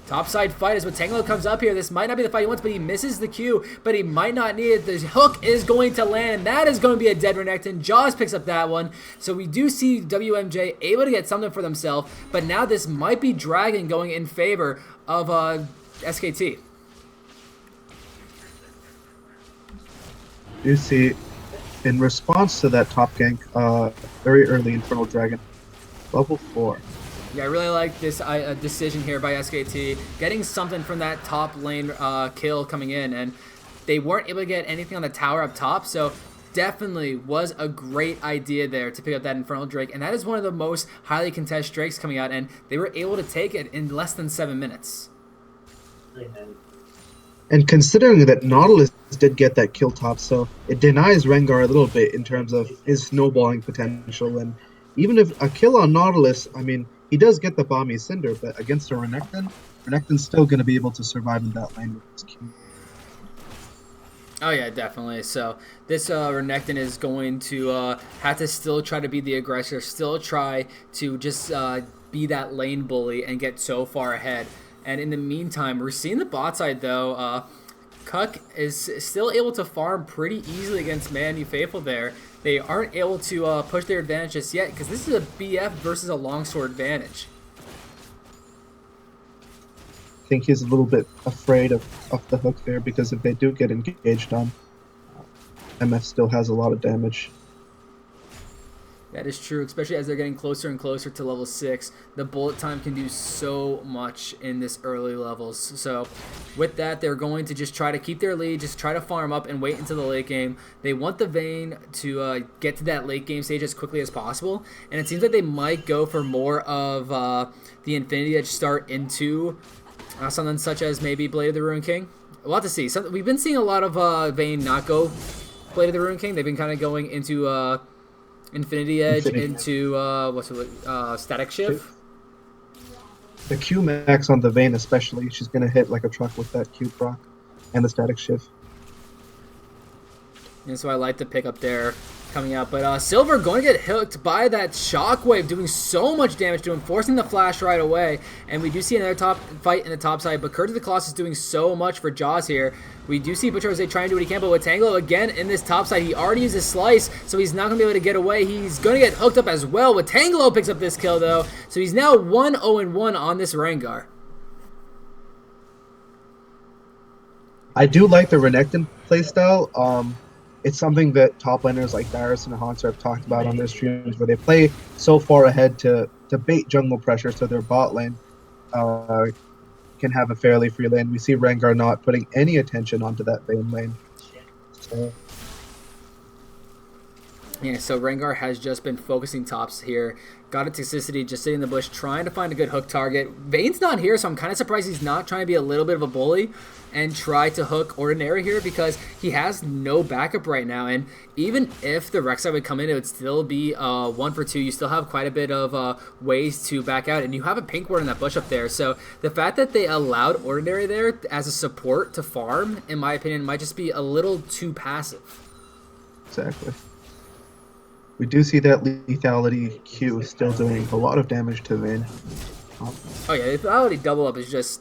Topside fight is what Tangelo comes up here. This might not be the fight he wants, but he misses the Q, but he might not need it. The hook is going to land, and that is going to be a dead Renekton. Jaws picks up that one. So we do see WMJ able to get something for themselves, but now this might be Dragon going in favor of SKT. you see, in response to that top gank, very early Infernal Dragon, level 4. Yeah, I really like this decision here by SKT, getting something from that top lane kill coming in, and they weren't able to get anything on the tower up top, so definitely was a great idea there to pick up that Infernal Drake, and that is one of the most highly contested Drakes coming out, and they were able to take it in less than 7 minutes. And considering that Nautilus did get that kill top, so it denies Rengar a little bit in terms of his snowballing potential, and even if a kill on Nautilus, I mean, he does get the Bomby Cinder, but against a Renekton, Renekton's still going to be able to survive in that lane with his Q. Oh yeah, definitely. So this Renekton is going to have to still try to be the aggressor, still try to just be that lane bully and get so far ahead. And in the meantime, we're seeing the bot side though. Cuck is still able to farm pretty easily against Manu Faithful there. They aren't able to push their advantage just yet because this is a BF versus a longsword advantage. I think he's a little bit afraid of the hook there because if they do get engaged on, MF still has a lot of damage. That is true, especially as they're getting closer and closer to level 6. The bullet time can do so much in this early levels. So with that, they're going to just try to keep their lead, just try to farm up and wait until the late game. They want the Vayne to get to that late game stage as quickly as possible. And it seems like they might go for more of the Infinity Edge start into something such as maybe Blade of the Ruined King. We'll have to see. We've been seeing a lot of Vayne not go Blade of the Ruined King. They've been kind of going into Infinity Edge into Static Shift. The Q max on the Vayne especially, she's going to hit like a truck with that Q proc and the Static Shift. And so I like the pickup there coming out. But Silver going to get hooked by that Shockwave, doing so much damage to him, forcing the flash right away. And we do see another top fight in the top side, but Curse of the Colossus is doing so much for Jaws here. We do see Butcher trying to do what he can, but with Tango again in this top side, he already used his slice, so he's not going to be able to get away. He's going to get hooked up as well. With Tangelo picks up this kill, though, so he's now 1-0-1 on this Rengar. I do like the Renekton playstyle. it's something that top laners like Darius and Hanser have talked about on their streams, where they play so far ahead to bait jungle pressure so their bot lane can have a fairly free lane. We see Rengar not putting any attention onto that Vayne lane. So, yeah, so Rengar has just been focusing tops here. Got a toxicity, just sitting in the bush, trying to find a good hook target. Vayne's not here, so I'm kind of surprised he's not trying to be a little bit of a bully and try to hook Ordinary here, because he has no backup right now. And even if the Rek'Sai would come in, it would still be 1 for 2. You still have quite a bit of ways to back out, and you have a pink ward in that bush up there. So the fact that they allowed Ordinary there as a support to farm, in my opinion, might just be a little too passive. exactly. We do see that lethality Q still doing a lot of damage to Vayne. Oh yeah, the lethality double up is just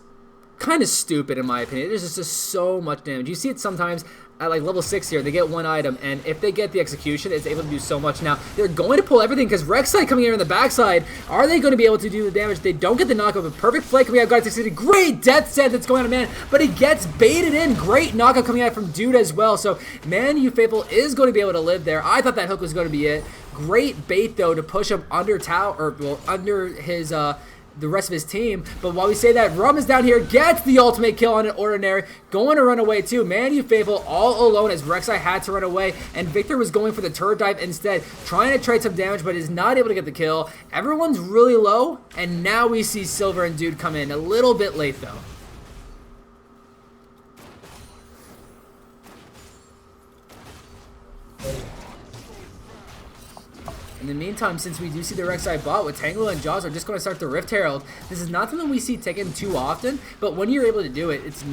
kind of stupid in my opinion. There's just so much damage. You see it sometimes at like level 6 here. They get one item, and if they get the execution, it's able to do so much. Now, they're going to pull everything because Rek'Sai coming here in the backside. Are they going to be able to do the damage? They don't get the knockup. A perfect play coming out. Great death set that's going on, man. But he gets baited in. Great knockup coming out from Dude as well. So, Man U Faithful is going to be able to live there. I thought that hook was going to be it. Great bait, though, to push him under tower, or well, under his the rest of his team. But while we say that, Rum is down here, gets the ultimate kill on an Ordinary, going to run away too. Man U Faithful all alone as Rek'Sai had to run away, and Victor was going for the turret dive instead, trying to trade some damage, but is not able to get the kill. Everyone's really low, and now we see Silver and Dude come in a little bit late though. In the meantime, since we do see the Rek'Sai bot with Tangela and Jaws are just going to start the Rift Herald, this is not something we see taken too often, but when you're able to do it, it's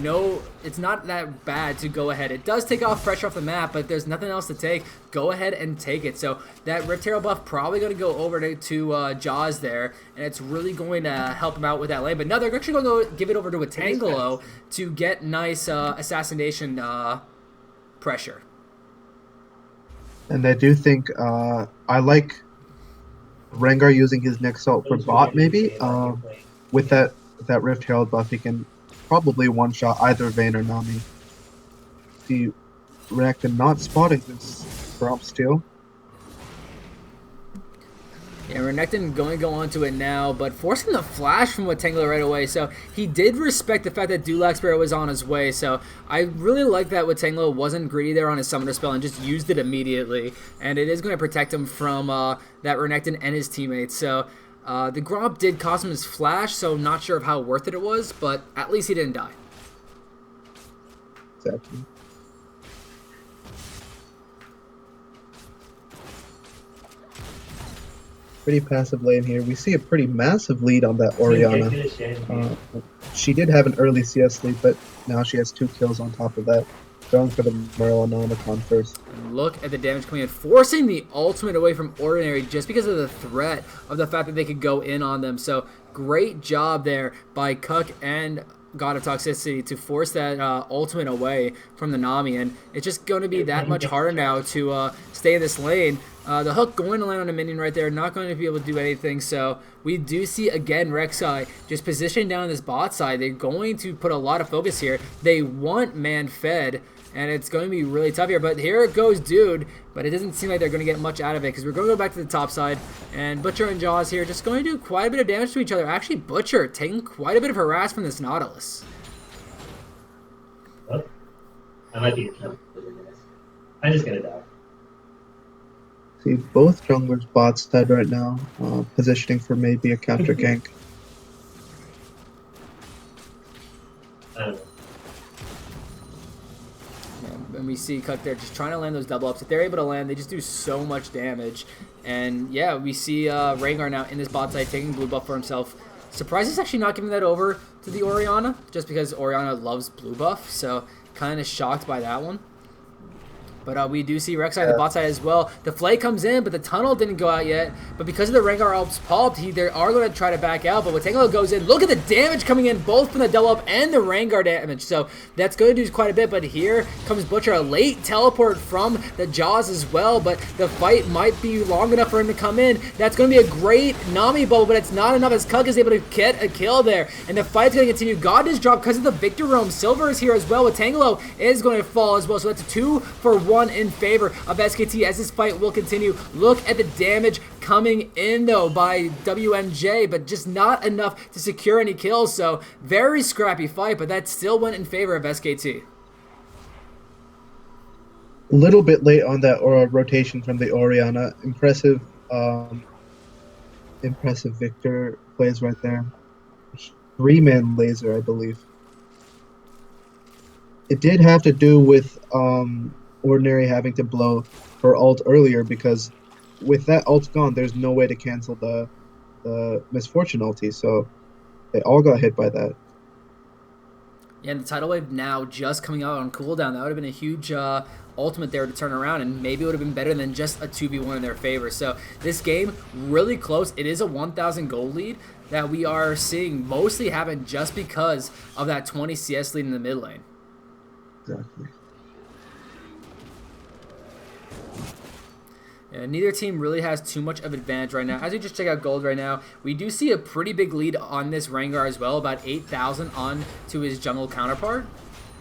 not that bad to go ahead. It does take off pressure off the map, but there's nothing else to take. Go ahead and take it. So that Rift Herald buff probably going to go over to Jaws there, and it's really going to help him out with that lane. But no, they're actually going to go give it over to a Tangelo to get nice assassination pressure. And I do think I like Rengar using his next ult for bot maybe. With that Rift Herald buff, he can probably one-shot either Vayne or Nami. See Renekton not spotting this prop steal. Yeah, Renekton going to go onto it now, but forcing the flash from Watangler right away. So he did respect the fact that Dulac Sparrow was on his way. So I really like that Watangler wasn't greedy there on his summoner spell and just used it immediately. And it is going to protect him from that Renekton and his teammates. So the Gromp did cost him his flash, so not sure of how worth it was, but at least he didn't die. Exactly. Pretty passive lane here. We see a pretty massive lead on that Orianna. She did have an early CS lead, but now she has 2 kills on top of that. Going for the Merle first. And look at the damage coming in, forcing the ultimate away from Ordinary just because of the threat of the fact that they could go in on them. So great job there by Cuck and God of Toxicity to force that ultimate away from the Nami, and it's just going to be that much harder now to stay in this lane. The hook going to land on a minion right there, not going to be able to do anything, so we do see again Rek'Sai just positioned down this bot side. They're going to put a lot of focus here. They want man fed, and it's going to be really tough here, but here it goes Dude, but it doesn't seem like they're going to get much out of it because we're going to go back to the top side, and Butcher and Jaws here just going to do quite a bit of damage to each other. Actually, Butcher taking quite a bit of harass from this Nautilus. What? I might be. I'm just gonna die. See both junglers bot side right now, positioning for maybe a counter gank. I don't know. And we see Cuck there just trying to land those double ups. If they're able to land, they just do so much damage. And yeah, we see Rengar now in this bot side taking blue buff for himself. Surprised he's actually not giving that over to the Orianna, just because Orianna loves blue buff. So kind of shocked by that one. But we do see Rek'Sai on the bot side as well. The Flay comes in, but the tunnel didn't go out yet. But because of the Rengar Alps pulped, they are going to try to back out. But Watangelo goes in. Look at the damage coming in, both from the double up and the Rengar damage. So that's going to do quite a bit. But here comes Butcher. A late teleport from the Jaws as well. But the fight might be long enough for him to come in. That's going to be a great Nami bubble, but it's not enough as Cuck is able to get a kill there. And the fight's going to continue. God is dropped because of the Victor Roam. Silver is here as well. Watangelo is going to fall as well. So that's a 2-for-1. 4-1 in favor of SKT as this fight will continue. Look at the damage coming in though by WMJ, but just not enough to secure any kills. So very scrappy fight, but that still went in favor of SKT. A little bit late on that rotation from the Orianna. Impressive Victor plays right there. 3-man laser, I believe. It did have to do with Ordinary having to blow her ult earlier, because with that ult gone, there's no way to cancel the Misfortune ulti, so they all got hit by that. Yeah, and the tidal wave now just coming out on cooldown. That would have been a huge ultimate there to turn around, and maybe it would have been better than just a 2v1 in their favor. So this game, really close. It is a 1,000 gold lead that we are seeing mostly happen just because of that 20 CS lead in the mid lane. Exactly. Yeah, neither team really has too much of advantage right now. As we just check out gold right now, we do see a pretty big lead on this Rengar as well, about 8,000 on to his jungle counterpart.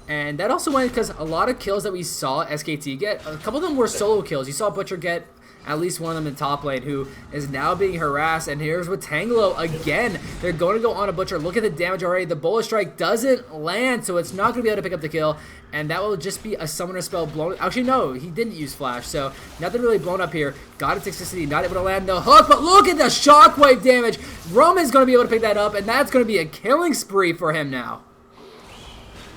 And that also went because a lot of kills that we saw SKT get, a couple of them were solo kills. You saw Butcher get at least one of them in top lane, who is now being harassed. And here's with Tangelo again. They're going to go on a Butcher. Look at the damage already. The Bullet Strike doesn't land, so it's not going to be able to pick up the kill. And that will just be a Summoner spell blown. Actually, no, he didn't use Flash, so nothing really blown up here. Got a toxicity, not able to land the hook, but look at the shockwave damage. Roman's going to be able to pick that up, and that's going to be a killing spree for him now.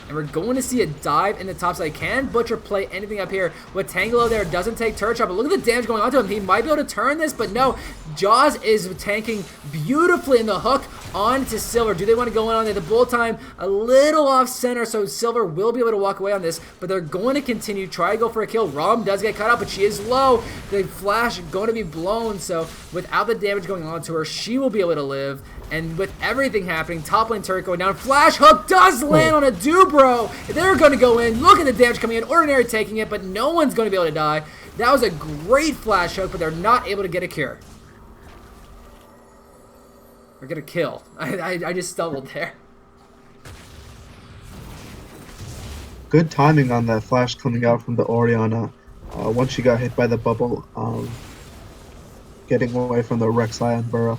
And we're going to see a dive in the top side. Can Butcher play anything up here? With Tangelo there, doesn't take Turret Shot, but look at the damage going on to him. He might be able to turn this, but no. Jaws is tanking beautifully in the hook on to Silver. Do they want to go in on it? The bull time a little off center, so Silver will be able to walk away on this, but they're going to continue, try to go for a kill. Rom does get cut out, but she is low. The Flash going to be blown, so without the damage going on to her, she will be able to live. And with everything happening, top lane turret going down. Flash hook does land on a Dubro. They're going to go in. Look at the damage coming in. Ordinary taking it, but no one's going to be able to die. That was a great flash hook, but they're not able to get a cure. They're going to kill. I just stumbled there. Good timing on that flash coming out from the Orianna. Once she got hit by the bubble, getting away from the Rek'Sai and Burrow.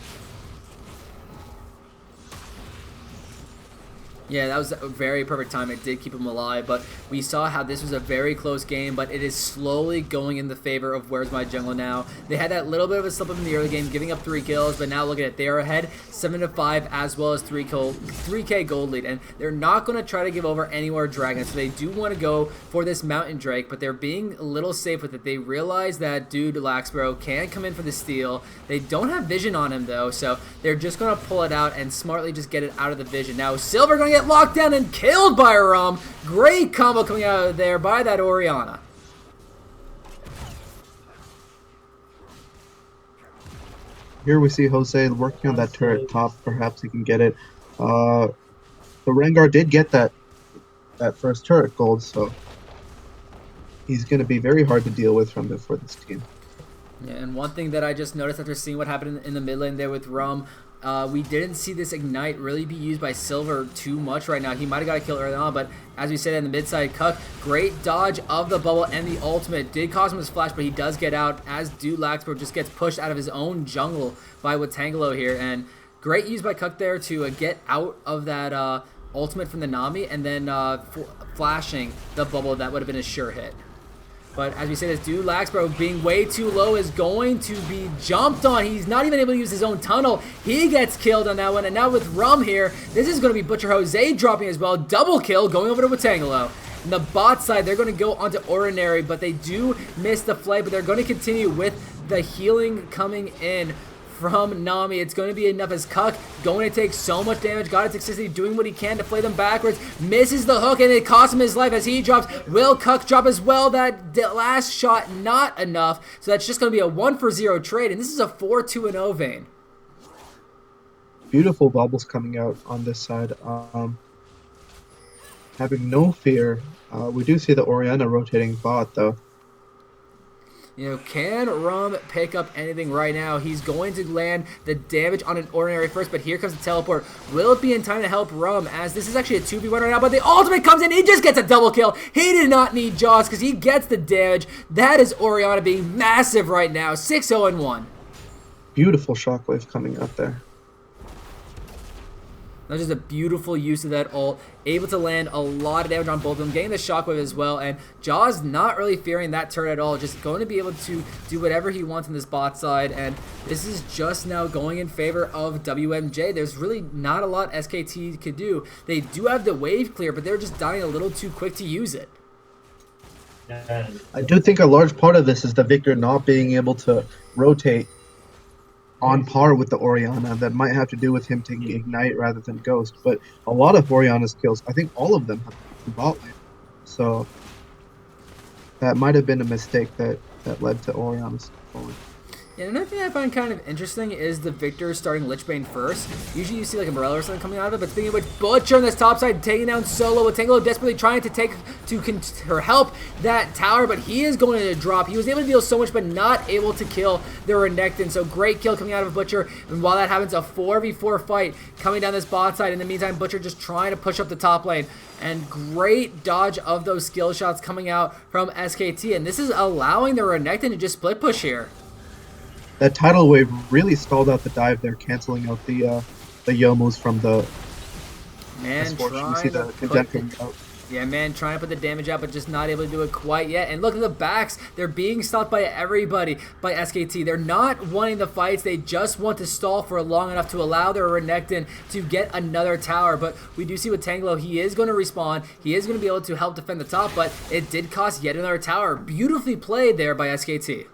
Yeah, that was a very perfect time. It did keep him alive, but we saw how this was a very close game, but it is slowly going in the favor of Where's My Jungle now. They had that little bit of a slip up in the early game, giving up 3 kills, but now look at it. They are ahead 7-5 as well as 3K gold lead, and they're not going to try to give over any more dragons, so they do want to go for this Mountain Drake, but they're being a little safe with it. They realize that dude Laxbro can come in for the steal. They don't have vision on him though, so they're just going to pull it out and smartly just get it out of the vision. Now Silver going to get locked down and killed by Rum. Great combo coming out of there by that Orianna. Here we see Jose working on that turret top. Perhaps he can get it. The Rengar did get that first turret gold, so he's going to be very hard to deal with for this team. Yeah, and one thing that I just noticed after seeing what happened in the mid lane there with Rum, we didn't see this Ignite really be used by Silver too much right now. He might have got a kill early on, but as we said in the mid side, Cuck, great dodge of the bubble and the ultimate. Did cost him his flash, but he does get out as Dude Laxbro just gets pushed out of his own jungle by Watangelo here. And great use by Cuck there to get out of that ultimate from the Nami, and then flashing the bubble. That would have been a sure hit. But as we say, this dude Laxbro being way too low is going to be jumped on. He's not even able to use his own tunnel. He gets killed on that one. And now with Rum here, this is going to be Butcher Jose dropping as well. Double kill going over to Watangelo. And the bot side, they're going to go onto Ordinary, but they do miss the flay. But they're going to continue with the healing coming in from Nami. It's going to be enough as Cuck going to take so much damage. Got a toxicity, doing what he can to play them backwards. Misses the hook, and it costs him his life as he drops. Will Cuck drop as well? That last shot, not enough. So that's just going to be a 1-for-0 trade, and this is a 4-2-0 Vayne. Beautiful bubbles coming out on this side. Having no fear. We do see the Orianna rotating bot, though. You know, can Rum pick up anything right now? He's going to land the damage on an ordinary first, but here comes the teleport. Will it be in time to help Rum, as this is actually a 2v1 right now, but the ultimate comes in, he just gets a double kill. He did not need Jaws because he gets the damage. That is Orianna being massive right now, 6-0-1. Beautiful shockwave coming out there. That's just a beautiful use of that ult. Able to land a lot of damage on both of them. Getting the shockwave as well. And Jaws not really fearing that turret at all. Just going to be able to do whatever he wants on this bot side. And this is just now going in favor of WMJ. There's really not a lot SKT could do. They do have the wave clear, but they're just dying a little too quick to use it. I do think a large part of this is the Victor not being able to rotate on par with the Orianna. That might have to do with him taking Ignite rather than Ghost, but a lot of Orianna's kills, I think all of them have been bot lane. So that might have been a mistake that led to Orianna's falling. Yeah, another thing I find kind of interesting is the Victor starting Lichbane first. Usually you see like a Morello or something coming out of it, but speaking of which, Butcher on this top side taking down Solo, with Tango desperately trying to take her help that tower, but he is going to drop. He was able to deal so much, but not able to kill the Renekton. So great kill coming out of Butcher, and while that happens, a 4v4 fight coming down this bot side. In the meantime, Butcher just trying to push up the top lane, and great dodge of those skill shots coming out from SKT, and this is allowing the Renekton to just split push here. That tidal wave really stalled out the dive there, canceling out the Yomus from the Man, Misfortune. You see trying the to Content put coming out. Yeah, man, trying to put the damage out, but just not able to do it quite yet. And look at the backs. They're being stopped by everybody, by SKT. They're not wanting the fights. They just want to stall for long enough to allow their Renekton to get another tower. But we do see with Tanglo, he is going to respawn. He is going to be able to help defend the top, but it did cost yet another tower. Beautifully played there by SKT.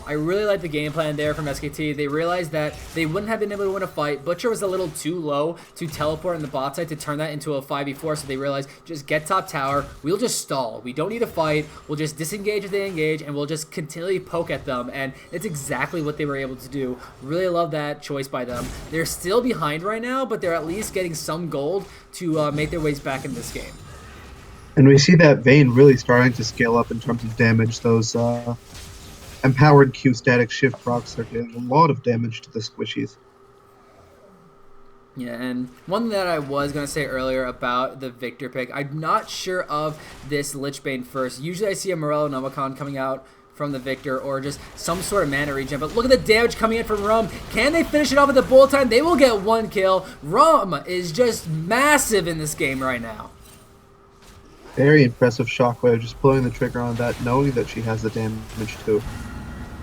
I really like the game plan there from SKT. They realized that they wouldn't have been able to win a fight. Butcher was a little too low to teleport in the bot side to turn that into a 5v4, so they realized just get top tower, we'll just stall. We don't need to fight, we'll just disengage if they engage, and we'll just continually poke at them, and it's exactly what they were able to do. Really love that choice by them. They're still behind right now, but they're at least getting some gold to make their ways back in this game. And we see that Vayne really starting to scale up in terms of damage. Those empowered Q static shift procs are doing a lot of damage to the squishies. Yeah, and one thing that I was going to say earlier about the Victor pick, I'm not sure of this Lichbane first. Usually I see a Morello Nomicon coming out from the Victor, or just some sort of mana regen, but look at the damage coming in from Rum. Can they finish it off with the bullet time? They will get one kill. Rum is just massive in this game right now. Very impressive shockwave, just pulling the trigger on that, knowing that she has the damage too.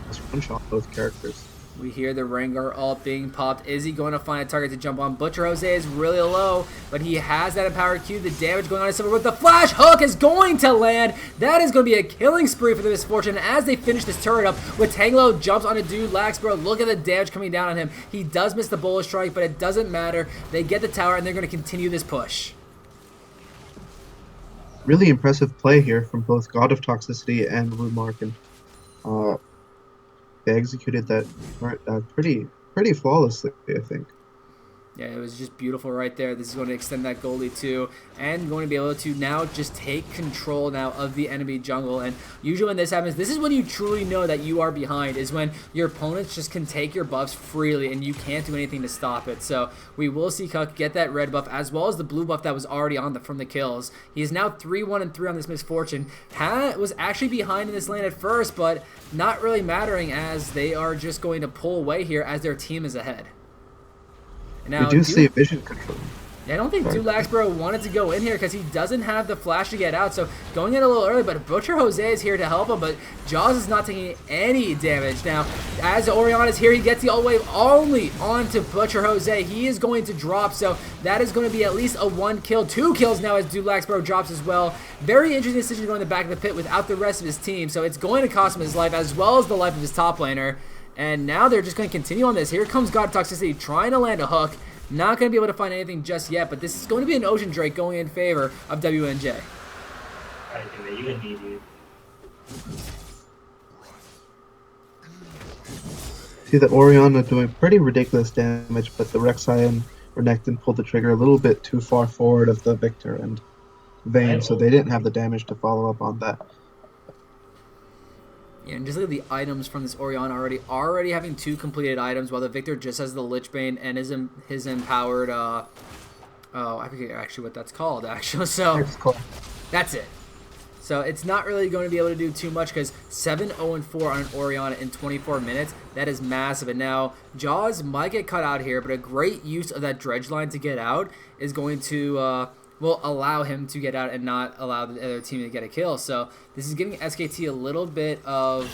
Just one shot both characters. We hear the Rengar ult being popped. Is he going to find a target to jump on? Butcher Jose is really low, but he has that empowered Q. The damage going on is similar, but the flash hook is going to land. That is going to be a killing spree for the Misfortune as they finish this turret up. With Tanglo jumps on a dude, Laxbro, look at the damage coming down on him. He does miss the bullet strike, but it doesn't matter. They get the tower, and they're going to continue this push. Really impressive play here from both God of Toxicity and Rumark, and they executed that pretty flawlessly, I think. Yeah, it was just beautiful right there. This is going to extend that goalie too, and going to be able to now just take control now of the enemy jungle. And usually when this happens, this is when you truly know that you are behind, is when your opponents just can take your buffs freely and you can't do anything to stop it. So we will see Cuck get that red buff as well as the blue buff that was already on from the kills. He is now 3-1-3 on this Misfortune. Was actually behind in this lane at first, but not really mattering as they are just going to pull away here as their team is ahead. Now, we do see vision control. Yeah, I don't think Laxbro wanted to go in here because he doesn't have the flash to get out. So going in a little early, but Butcher Jose is here to help him. But Jaws is not taking any damage. Now, as Orianna is here, he gets the ult wave only onto Butcher Jose. He is going to drop, so that is going to be at least a 1 kill. 2 kills now as Laxbro drops as well. Very interesting decision going to the back of the pit without the rest of his team. So it's going to cost him his life as well as the life of his top laner. And now they're just going to continue on this. Here comes God Toxicity trying to land a hook. Not going to be able to find anything just yet, but this is going to be an Ocean Drake going in favor of WNJ. See the Orianna doing pretty ridiculous damage, but the Rek'Sai and Renekton pulled the trigger a little bit too far forward of the Victor and Vayne, so they didn't have the damage to follow up on that. Yeah, and just look at the items from this Orianna already having 2 completed items, while the Victor just has the Lich Bane and his empowered. Oh, I forget actually what that's called. Actually, so that's it. So it's not really going to be able to do too much because 7-0-4 on an Orianna in 24 minutes, that is massive. And now Jaws might get cut out here, but a great use of that dredge line to get out is going to will allow him to get out and not allow the other team to get a kill. So this is giving SKT a little bit of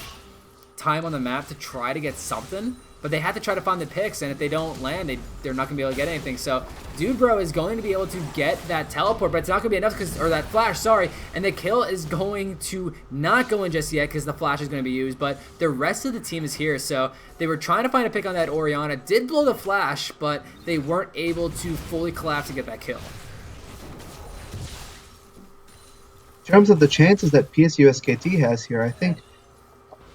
time on the map to try to get something. But they have to try to find the picks, and if they don't land, they're not going to be able to get anything. So, Dude Bro is going to be able to get that teleport, but it's not going to be enough, or that flash, sorry. And the kill is going to not go in just yet because the flash is going to be used, but the rest of the team is here. So, they were trying to find a pick on that Orianna. Did blow the flash, but they weren't able to fully collapse to get that kill. In terms of the chances that PSU SKT has here, I think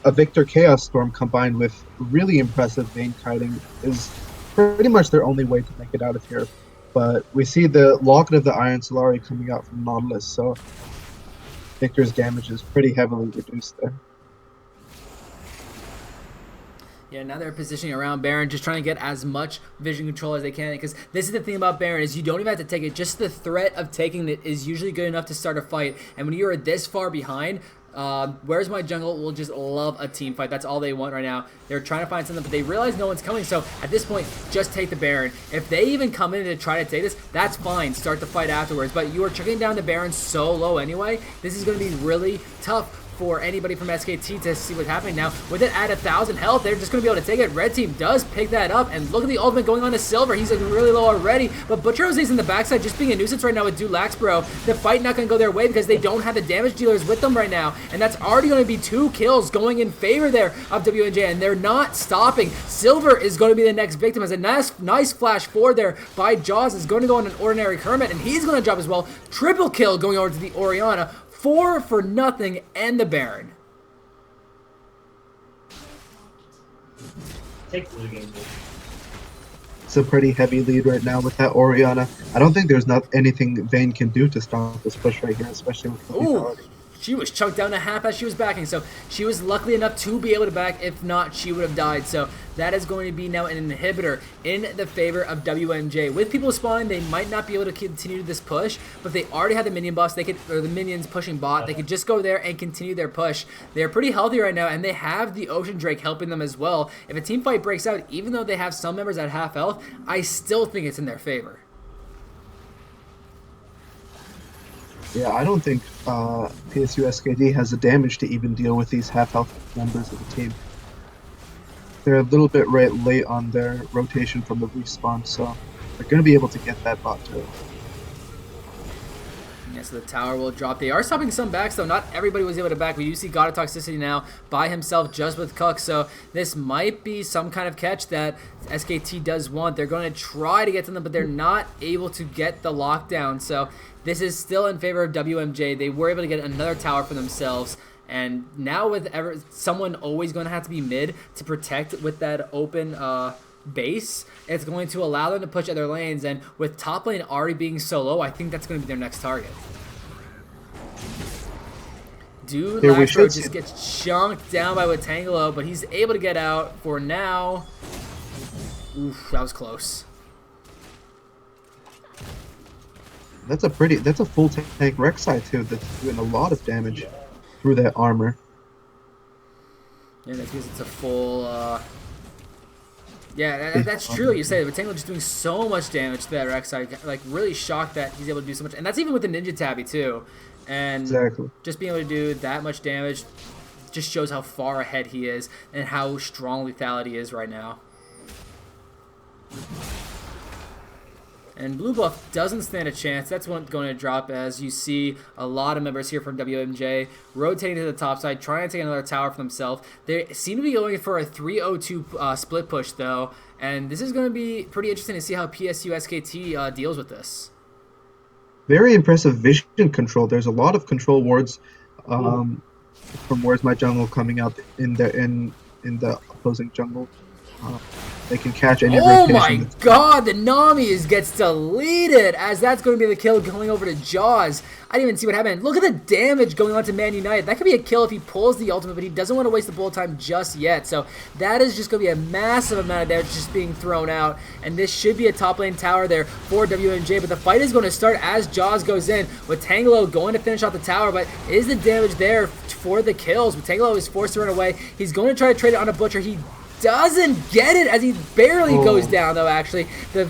a Victor Chaos Storm combined with really impressive Vayne kiting is pretty much their only way to make it out of here. But we see the Locket of the Iron Solari coming out from Nautilus, so Victor's damage is pretty heavily reduced there. Yeah, now they're positioning around Baron, just trying to get as much vision control as they can. Because this is the thing about Baron, is you don't even have to take it. Just the threat of taking it is usually good enough to start a fight. And when you are this far behind, Where's My Jungle will just love a team fight. That's all they want right now. They're trying to find something, but they realize no one's coming. So at this point, just take the Baron. If they even come in to try to take this, that's fine. Start the fight afterwards. But you are chucking down the Baron so low anyway. This is going to be really tough for anybody from SKT to see what's happening now. With it at 1,000 health, they're just going to be able to take it. Red team does pick that up, and look at the ultimate going on to Silver. He's looking really low already, but Butcher Jose's in the backside just being a nuisance right now with Dulax, bro. The fight not going to go their way because they don't have the damage dealers with them right now, and that's already going to be 2 kills going in favor there of WNJ, and they're not stopping. Silver is going to be the next victim as a nice flash forward there by Jaws is going to go on an Ordinary Kermit, and he's going to drop as well. Triple kill going over to the Orianna. 4 for nothing and the Baron. It's a pretty heavy lead right now with that Orianna. I don't think there's not anything Vayne can do to stop this push right here, especially with the lethality. She was chunked down to half as she was backing, so she was lucky enough to be able to back. If not, she would have died. So that is going to be now an inhibitor in the favor of WMJ. With people spawning, they might not be able to continue this push, but they already have the minion buffs. They could, or the minions pushing bot. They could just go there and continue their push. They're pretty healthy right now, and they have the Ocean Drake helping them as well. If a team fight breaks out, even though they have some members at half health, I still think it's in their favor. Yeah, I don't think PSU SKT has the damage to even deal with these half-health members of the team. They're a little bit late on their rotation from the respawn, so they're going to be able to get that bot too. Yeah, so the tower will drop. They are stopping some backs, though. Not everybody was able to back. We do see God of Toxicity now by himself just with Cook, so this might be some kind of catch that SKT does want. They're going to try to get to them, but they're not able to get the lockdown, so this is still in favor of WMJ. They were able to get another tower for themselves. And now with someone always going to have to be mid to protect with that open base, it's going to allow them to push other lanes. And with top lane already being so low, I think that's going to be their next target. Dude, Lacro just gets chunked down by Watangelo, but he's able to get out for now. Oof, that was close. That's a full tank Rek'Sai too. That's doing a lot of damage through that armor. Yeah, that's because it's a full. Yeah, that's true. You say Watangelo just doing so much damage to that Rek'Sai. Like really shocked that he's able to do so much, and that's even with the Ninja Tabby too. And exactly. Just being able to do that much damage just shows how far ahead he is and how strong lethality is right now. And Blue Buff doesn't stand a chance. That's what's going to drop as you see a lot of members here from WMJ rotating to the top side, trying to take another tower for themselves. They seem to be going for a 3-0-2 split push, though. And this is going to be pretty interesting to see how PSU SKT deals with this. Very impressive vision control. There's a lot of control wards from Where's My Jungle coming out in the opposing jungle. They can catch any Oh rotation. my god, the Nami gets deleted as that's going to be the kill going over to Jaws. I didn't even see what happened. Look at the damage going on to Man United. That could be a kill if he pulls the ultimate, but he doesn't want to waste the bullet time just yet. So that is just going to be a massive amount of damage just being thrown out. And this should be a top lane tower there for WMJ. But the fight is going to start as Jaws goes in with Tangelo going to finish off the tower. But is the damage there for the kills? But Tangelo is forced to run away. He's going to try to trade it on a Butcher. He doesn't get it as he barely goes down, though, actually. The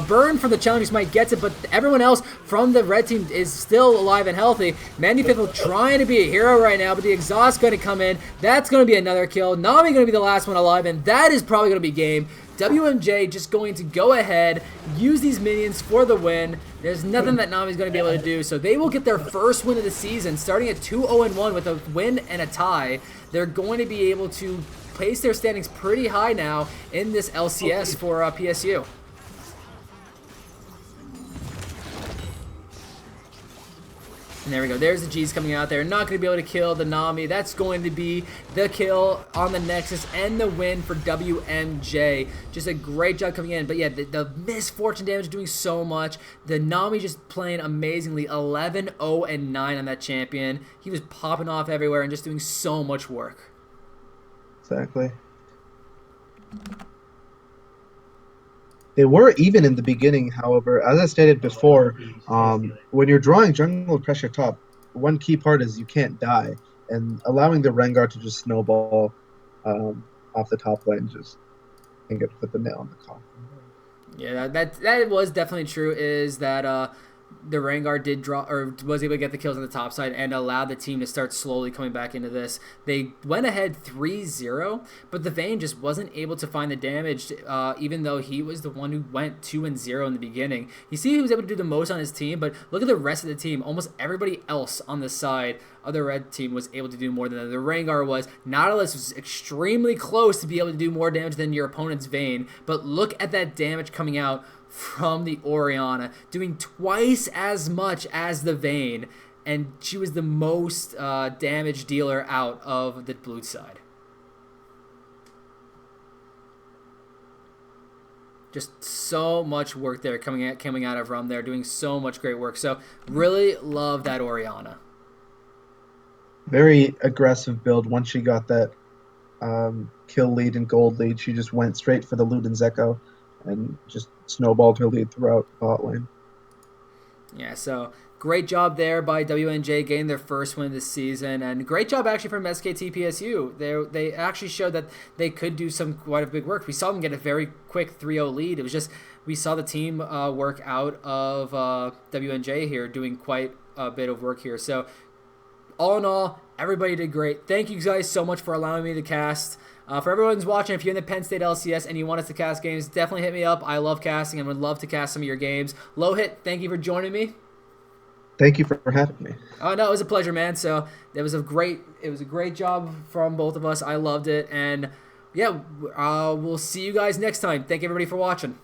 burn from the challengers might get it, but everyone else from the red team is still alive and healthy. Mandy Piffle trying to be a hero right now, but the exhaust going to come in. That's going to be another kill. Nami going to be the last one alive, and that is probably going to be game. WMJ just going to go ahead, use these minions for the win. There's nothing that Nami's going to be able to do, so they will get their first win of the season, starting at 2-0-1 with a win and a tie. They're going to be able to place their standings pretty high now in this LCS for PSU. And there we go. There's the G's coming out there. Not going to be able to kill the Nami. That's going to be the kill on the Nexus and the win for WMJ. Just a great job coming in. But yeah, the misfortune damage doing so much. The Nami just playing amazingly. 11-0-9 on that champion. He was popping off everywhere and just doing so much work. Exactly. They were even in the beginning, however. As I stated before, when you're drawing jungle pressure top, one key part is you can't die, and allowing the Rengar to just snowball off the top lane just can get put the nail on the coffin. Yeah, that was definitely true. Is that the Rengar did draw or was able to get the kills on the top side and allowed the team to start slowly coming back into this. They went ahead 3-0, but the Vayne just wasn't able to find the damage, even though he was the one who went 2-0 in the beginning. You see he was able to do the most on his team, but look at the rest of the team. Almost everybody else on the side of the red team was able to do more than them. The Rengar was. Nautilus was extremely close to be able to do more damage than your opponent's Vayne, but look at that damage coming out from the Orianna, doing twice as much as the Vayne, and she was the most damage dealer out of the blue side. Just so much work there coming out of Rum there, doing so much great work. So really love that Orianna. Very aggressive build. Once she got that kill lead and gold lead, she just went straight for the Luden's Echo and just snowballed her lead throughout bot lane. Yeah, so great job there by WNJ getting their first win this season, and great job actually from SKT PSU. They actually showed that they could do some quite a big work. We saw them get a very quick 3-0 lead. It was just we saw the team work out of WNJ here, doing quite a bit of work here. So all in all, everybody did great. Thank you guys so much for allowing me to cast. For everyone who's watching, if you're in the Penn State LCS and you want us to cast games, definitely hit me up. I love casting and would love to cast some of your games. Lohit, thank you for joining me. Thank you for having me. Oh no, it was a pleasure, man. So it was a great job from both of us. I loved it, and yeah, we'll see you guys next time. Thank you everybody for watching.